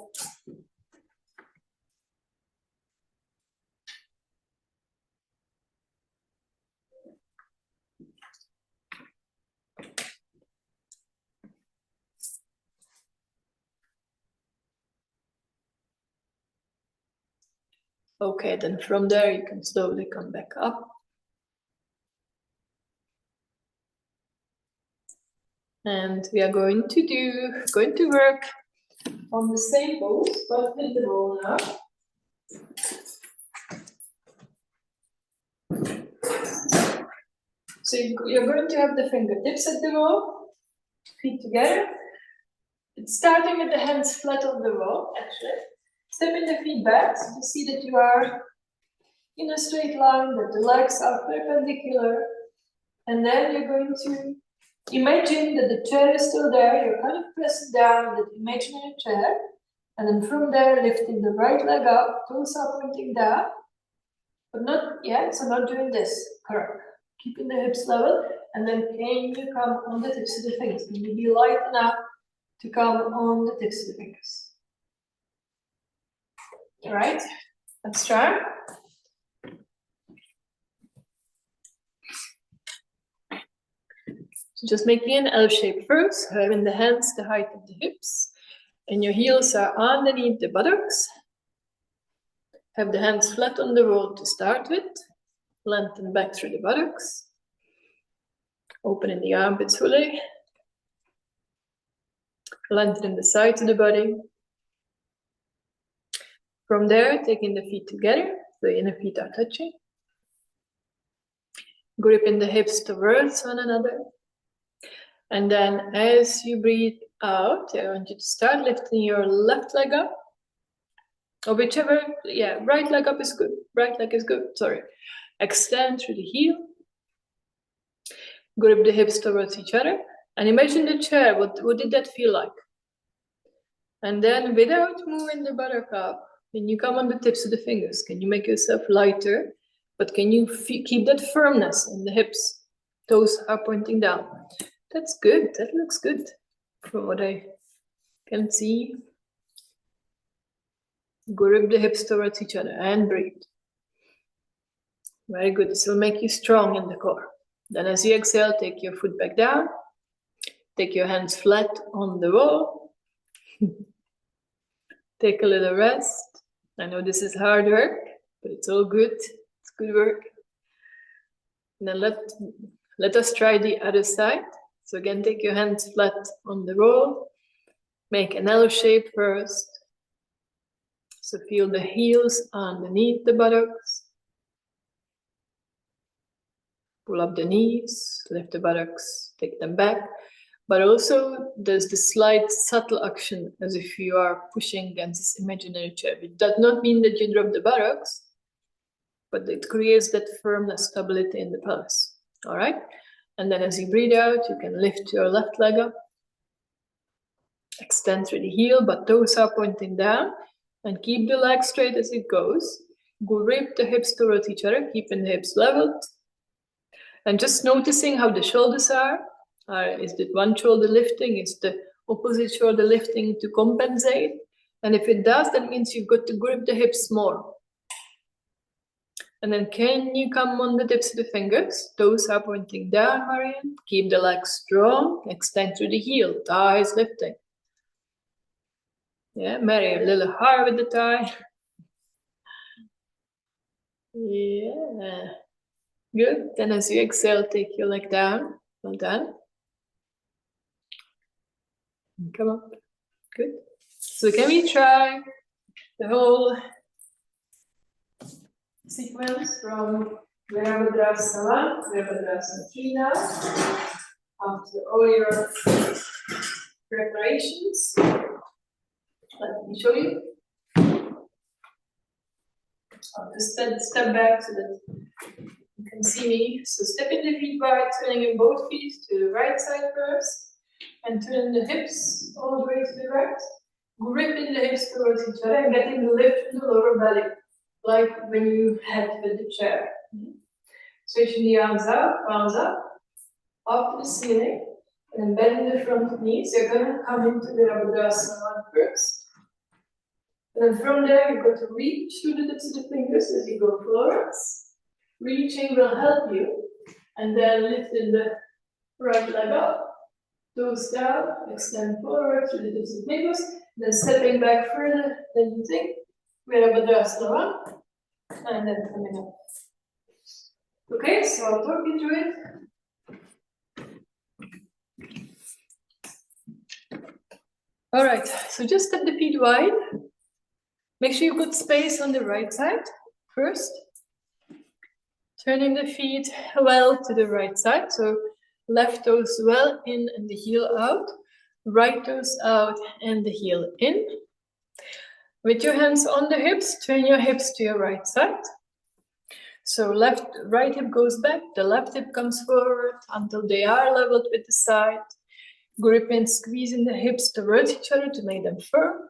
Okay, then from there you can slowly come back up. And we are going to work on the same pose, but with the roll now. So you're going to have the fingertips at the roll, feet together. It's starting with the hands flat on the roll, actually. Stepping the feet back, so you see that you are in a straight line, that the legs are perpendicular. And then you're going to imagine that the chair is still there. You're kind of pressing down that imaginary chair. And then from there, lifting the right leg up, toes are pointing down. But not yet, so not doing this. Correct. Keeping the hips level. And then can you come on the tips of the fingers? Can you be light enough to come on the tips of the fingers? All right, let's try. So just making an L shape first, having the hands the height of the hips, and your heels are underneath the buttocks. Have the hands flat on the roll to start with. Lengthen back through the buttocks. Opening the armpits fully. Lengthening the sides of the body. From there, taking the feet together, the inner feet are touching. Gripping the hips towards one another. And then as you breathe out, I want you to start lifting your left leg up. Or whichever, right leg up is good. Right leg is good, sorry. Extend through the heel. Grip the hips towards each other. And imagine the chair, what did that feel like? And then without moving the buttock up, when you come on the tips of the fingers, can you make yourself lighter? But can you keep that firmness in the hips? Toes are pointing down. That's good, that looks good from what I can see. Grip the hips towards each other and breathe. Very good, this will make you strong in the core. Then as you exhale, take your foot back down. Take your hands flat on the wall. Take a little rest. I know this is hard work, but it's all good. It's good work. And then let us try the other side. So again, take your hands flat on the roll. Make an L shape first. So feel the heels underneath the buttocks. Pull up the knees, lift the buttocks, take them back. But also there's this slight subtle action as if you are pushing against this imaginary chair. It does not mean that you drop the buttocks, but it creates that firmness, stability in the pelvis. All right? And then as you breathe out, you can lift your left leg up. Extend through the heel, but toes are pointing down. And keep the leg straight as it goes. Grip the hips towards each other, keeping the hips leveled. And just noticing how the shoulders are. Is that one shoulder lifting? Is the opposite shoulder lifting to compensate? And if it does, that means you've got to grip the hips more. And then can you come on the tips of the fingers? Toes are pointing down, Marian. Keep the legs strong. Extend through the heel. Thighs lifting. Yeah, Mary, a little higher with the thigh. Yeah. Good. Then as you exhale, take your leg down. Well done. Come up. Good. So can we try the whole sequence from Virabhadrasana 1, Virabhadrasana 3 now. After all your preparations, let me show you. I'll just step back so that you can see me. So step in the feet wide, turning in both feet to the right side first, and turn the hips all the way to the right. Gripping the hips towards each other and getting the lift in the lower belly, like when you head with the chair. Stretching the arms out, palms up to the ceiling, and then bending the front knees. You're going to come into the Virabhadrasana 1 first. And then from there, you're going to reach through the tips of the fingers as you go forwards. Reaching will help you. And then lifting the right leg up, toes down, extend forward through the tips of the fingers. Then stepping back further than you think. Virabhadrasana 1. And then coming up. Okay, so I'll talk you through it. All right, so just step the feet wide. Make sure you put space on the right side first. Turning the feet well to the right side. So left toes well in and the heel out. Right toes out and the heel in. With your hands on the hips, turn your hips to your right side. So right hip goes back, the left hip comes forward until they are leveled with the side. Grip and squeezing the hips towards each other to make them firm.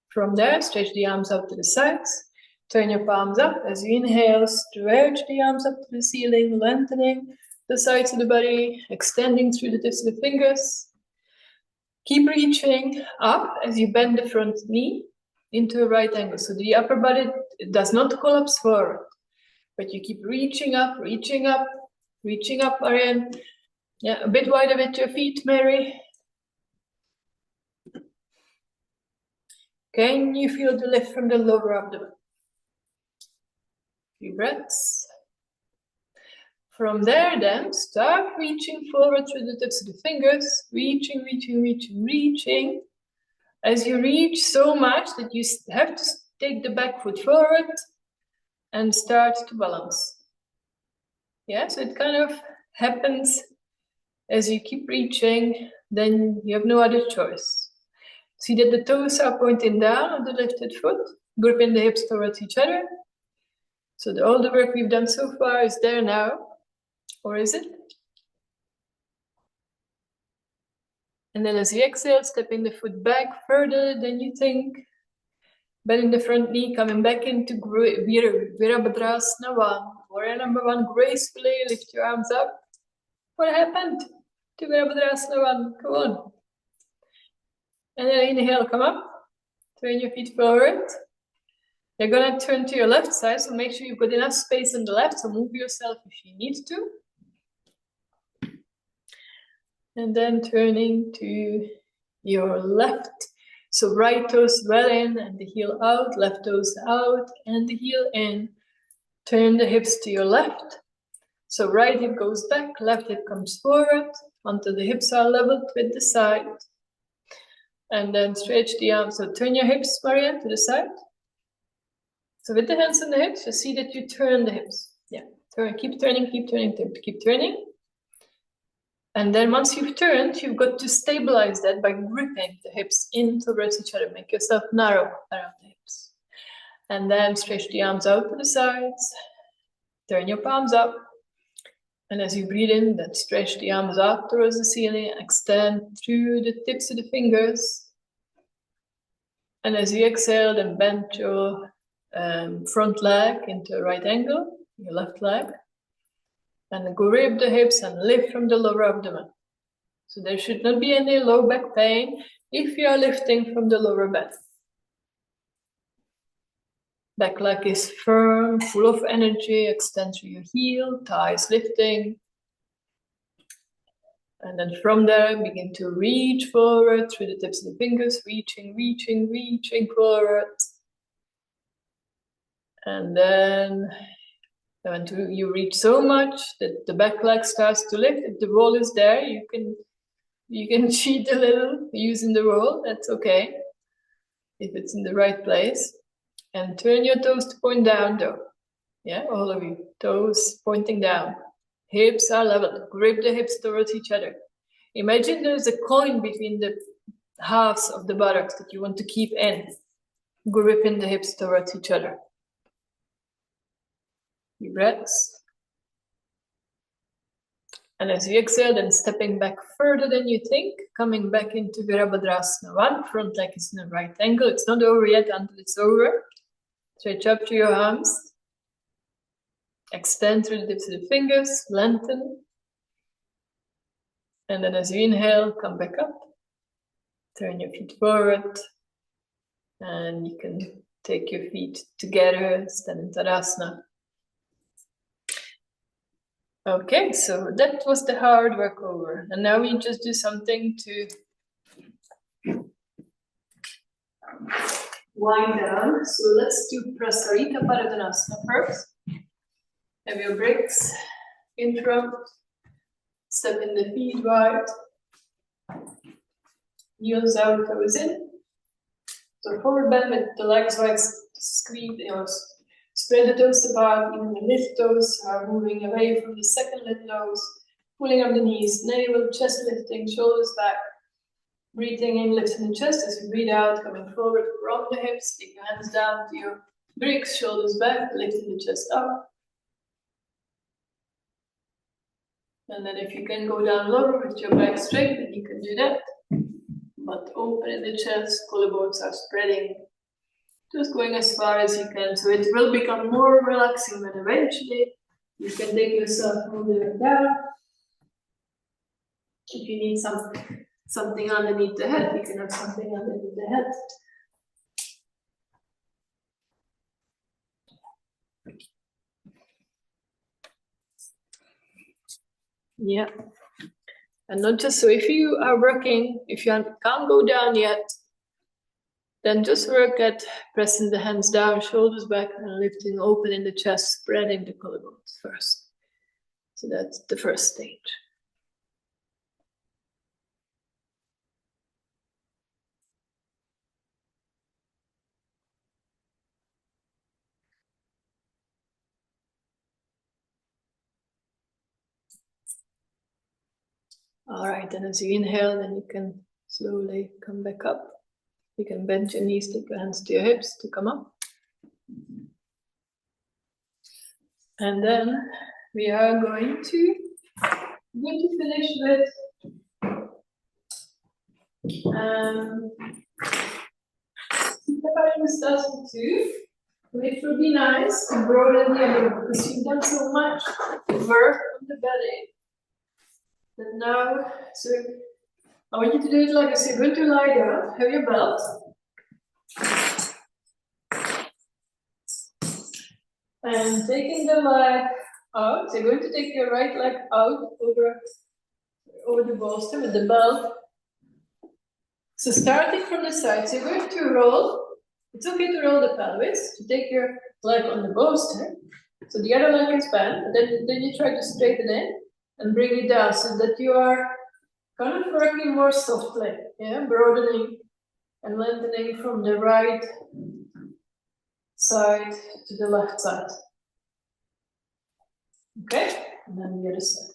From there, stretch the arms up to the sides. Turn your palms up as you inhale, stretch the arms up to the ceiling, lengthening the sides of the body, extending through the tips of the fingers. Keep reaching up as you bend the front knee into a right angle. So the upper body does not collapse forward, but you keep reaching up, reaching up, reaching up, Ariane. Yeah, a bit wider with your feet, Mary. Can you feel the lift from the lower abdomen? Few breaths. From there then, start reaching forward through the tips of the fingers, reaching, reaching, reaching, reaching. As you reach so much that you have to take the back foot forward and start to balance. Yeah, so it kind of happens as you keep reaching, then you have no other choice. See that the toes are pointing down on the lifted foot, gripping the hips towards each other. So all the work we've done so far is there now, or is it? And then as you exhale, stepping the foot back further than you think. Bending the front knee, coming back into Virabhadrasana 1. Warrior number 1, gracefully lift your arms up. What happened to Virabhadrasana 1? Come on. And then inhale, come up. Turn your feet forward. You're going to turn to your left side, so make sure you've got enough space on the left, so move yourself if you need to. And then turning to your left. So right toes well in and the heel out, left toes out and the heel in. Turn the hips to your left. So right hip goes back, left hip comes forward until the hips are leveled with the side. And then stretch the arms. So turn your hips, Marianne, to the side. So with the hands on the hips, you see that you turn the hips. Yeah, keep turning, keep turning, keep turning. And then once you've turned, you've got to stabilize that by gripping the hips in towards each other. Make yourself narrow around the hips. And then stretch the arms out to the sides. Turn your palms up. And as you breathe in, then stretch the arms up towards the ceiling. Extend through the tips of the fingers. And as you exhale, then bend your front leg into a right angle, your left leg. And grip the hips and lift from the lower abdomen. So there should not be any low back pain if you are lifting from the lower back. Back leg is firm, full of energy, extend through your heel, thighs lifting. And then from there, begin to reach forward through the tips of the fingers, reaching, reaching, reaching forward. And then when you reach so much that the back leg starts to lift, if the wall is there, you can cheat a little using the wall, that's okay, if it's in the right place. And turn your toes to point down though. Yeah, all of you. Toes pointing down. Hips are level. Grip the hips towards each other. Imagine there's a coin between the halves of the buttocks that you want to keep in. Gripping the hips towards each other. Deep breaths. And as you exhale, then stepping back further than you think, coming back into Virabhadrasana 1. Front leg is in a right angle. It's not over yet until it's over. Stretch up to your arms. Extend through the tips of the fingers. Lengthen. And then as you inhale, come back up. Turn your feet forward. And you can take your feet together, stand in Tadasana. Okay, so that was the hard work over. And now we just do something to wind down. So let's do Prasarita Paradhanasana first. Have your breaks in front. Step in the feet wide. Heels out, toes in. So forward bend with the legs wide, squeeze, spread the toes apart, even the lift toes are moving away from the second lift nose, pulling up the knees, navel, chest lifting, shoulders back, breathing in, lifting the chest as you breathe out, coming forward from the hips, take your hands down to your bricks, shoulders back, lifting the chest up. And then if you can go down lower with your back straight, then you can do that. But open in the chest, collarbones are spreading. Just going as far as you can, so it will become more relaxing, but eventually you can take yourself all the way down. If you need something underneath the head, you can have something underneath the head. Yeah. And not just so, if you are working, if you can't go down yet, then just work at pressing the hands down, shoulders back, and lifting open in the chest, spreading the collarbones first. So that's the first stage. All right, and as you inhale, then you can slowly come back up. You can bend your knees, take your hands to your hips to come up. And then we are going to finish with Stasana 2, which would be nice to broaden the abdomen because you've done so much work on the belly. And now, so I want you to do it like this. You're going to lie down, have your belt. And taking the leg out, you're going to take your right leg out over the bolster with the belt. So starting from the side, so you're going to roll. It's okay to roll the pelvis, to take your leg on the bolster. So the other leg is bent, and then you try to straighten it and bring it down so that you are kind of working more softly, yeah, broadening and lengthening from the right side to the left side. Okay, and then the other side.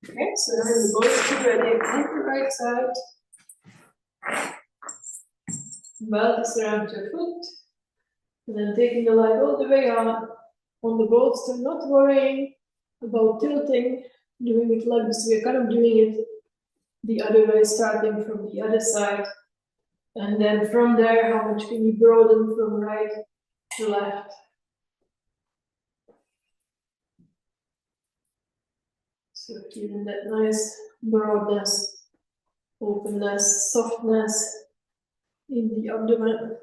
Okay, so then the bolster ready on the right side. Belt is around your foot. And then taking the leg all the way on the bolster, not worrying about tilting, doing it like this. We're kind of doing it the other way, starting from the other side. And then from there, how much can you broaden from right to left? So keeping that nice broadness, openness, softness in the abdomen.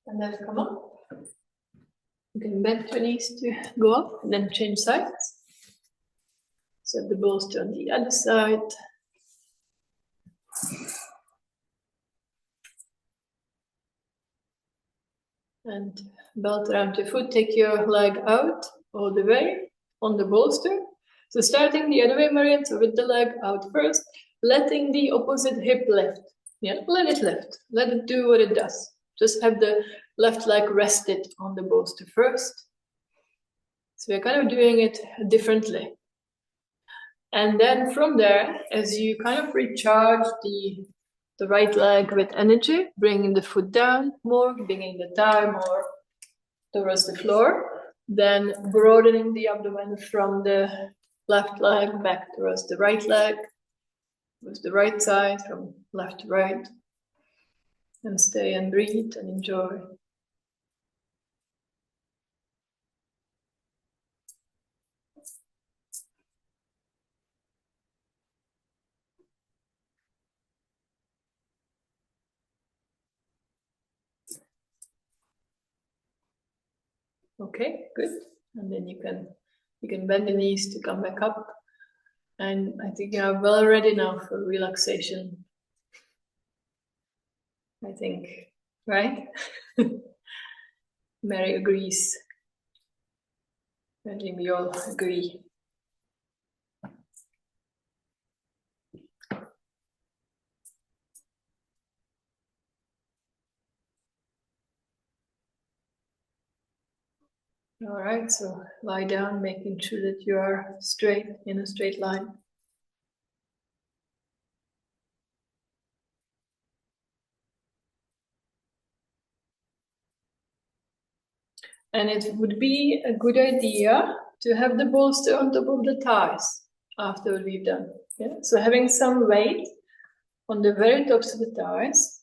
And then come up. You can bend your knees to go up and then change sides. Set the bolster on the other side. And belt around your foot, take your leg out all the way on the bolster. So starting the other way, Marianne, so with the leg out first, letting the opposite hip lift. Yeah, let it lift. Let it do what it does. Just have the left leg rested on the bolster first. So we're kind of doing it differently. And then from there, as you kind of recharge the right leg with energy, bringing the foot down more, bringing the thigh more towards the floor, then broadening the abdomen from the left leg back towards the right leg, with the right side from left to right, and stay and breathe and enjoy. Okay, good. And then you can bend the knees to come back up. And I think you are well ready now for relaxation. I think, right? Mary agrees. I think we all agree. All right, so lie down, making sure that you are straight, in a straight line. And it would be a good idea to have the bolster on top of the thighs after we've done. Yeah? So having some weight on the very tops of the thighs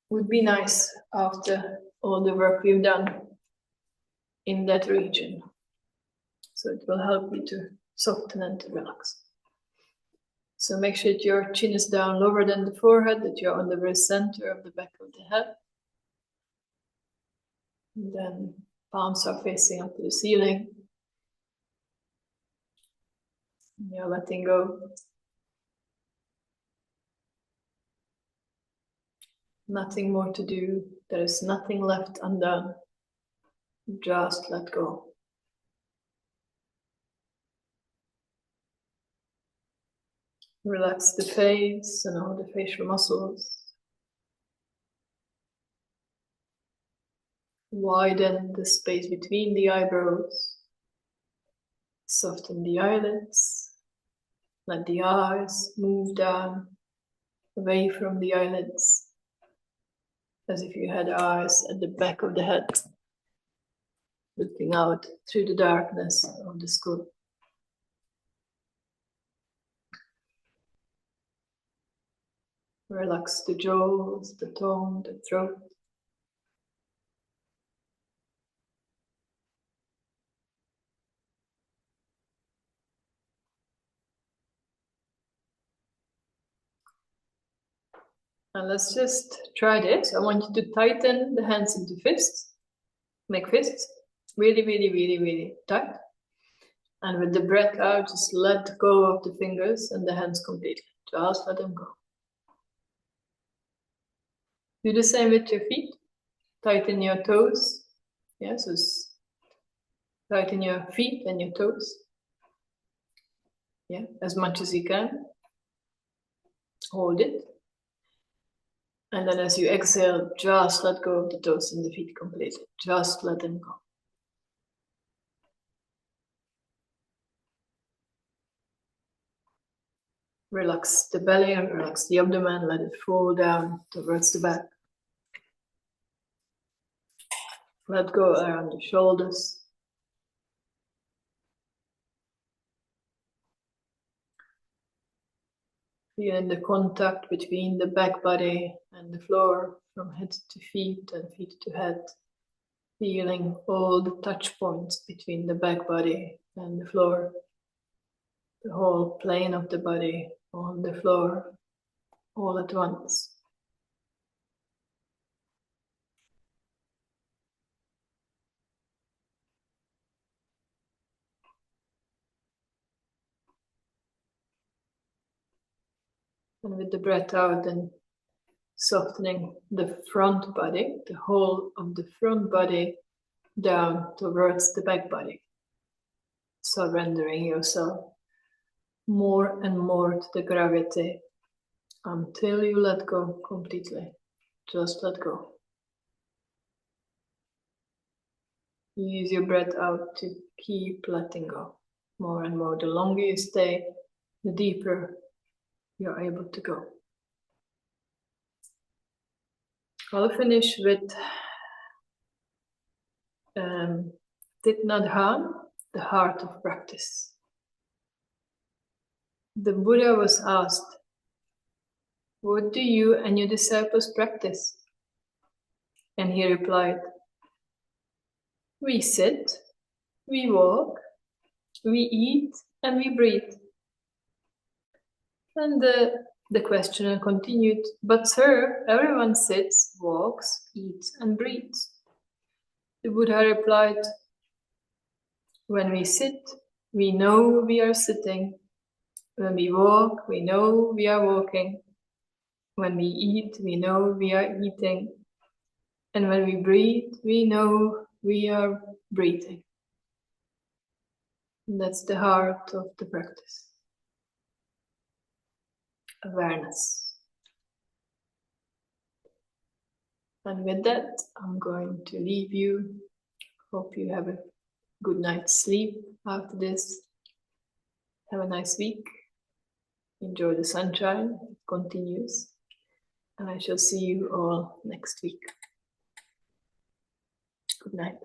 would be nice after all the work we've done in that region. So it will help you to soften and to relax. So make sure that your chin is down lower than the forehead, that you're on the very center of the back of the head. And then palms are facing up to the ceiling. And you're letting go. Nothing more to do. There is nothing left undone. Just let go. Relax the face and all the facial muscles. Widen the space between the eyebrows. Soften the eyelids. Let the eyes move down, away from the eyelids, as if you had eyes at the back of the head, looking out through the darkness of the skull. Relax the jaws, the tongue, the throat. And let's just try this. I want you to tighten the hands into fists. Make fists really, really, really, really tight. And with the breath out, just let go of the fingers and the hands completely. Just let them go. Do the same with your feet. Tighten your toes. Yeah, so tighten your feet and your toes. Yeah, as much as you can. Hold it. And then as you exhale, just let go of the toes and the feet completely. Just let them go. Relax the belly and relax the abdomen. Let it fall down towards the back. Let go around the shoulders. Feeling the contact between the back body and the floor, from head to feet and feet to head. Feeling all the touch points between the back body and the floor. The whole plane of the body on the floor, all at once. And with the breath out, then softening the front body, the whole of the front body down towards the back body. Surrendering yourself more and more to the gravity until you let go completely. Just let go. Use your breath out to keep letting go more and more. The longer you stay, the deeper you're able to go. I'll finish with Thich Nhat Hanh, the heart of practice. The Buddha was asked, "What do you and your disciples practice?" And he replied, "We sit, we walk, we eat, and we breathe." And the questioner continued, "But sir, everyone sits, walks, eats, and breathes." The Buddha replied, "When we sit, we know we are sitting. When we walk, we know we are walking. When we eat, we know we are eating. And when we breathe, we know we are breathing." And that's the heart of the practice. Awareness. And with that, I'm going to leave you. Hope you have a good night's sleep after this. Have a nice week. Enjoy the sunshine. It continues. And I shall see you all next week. Good night.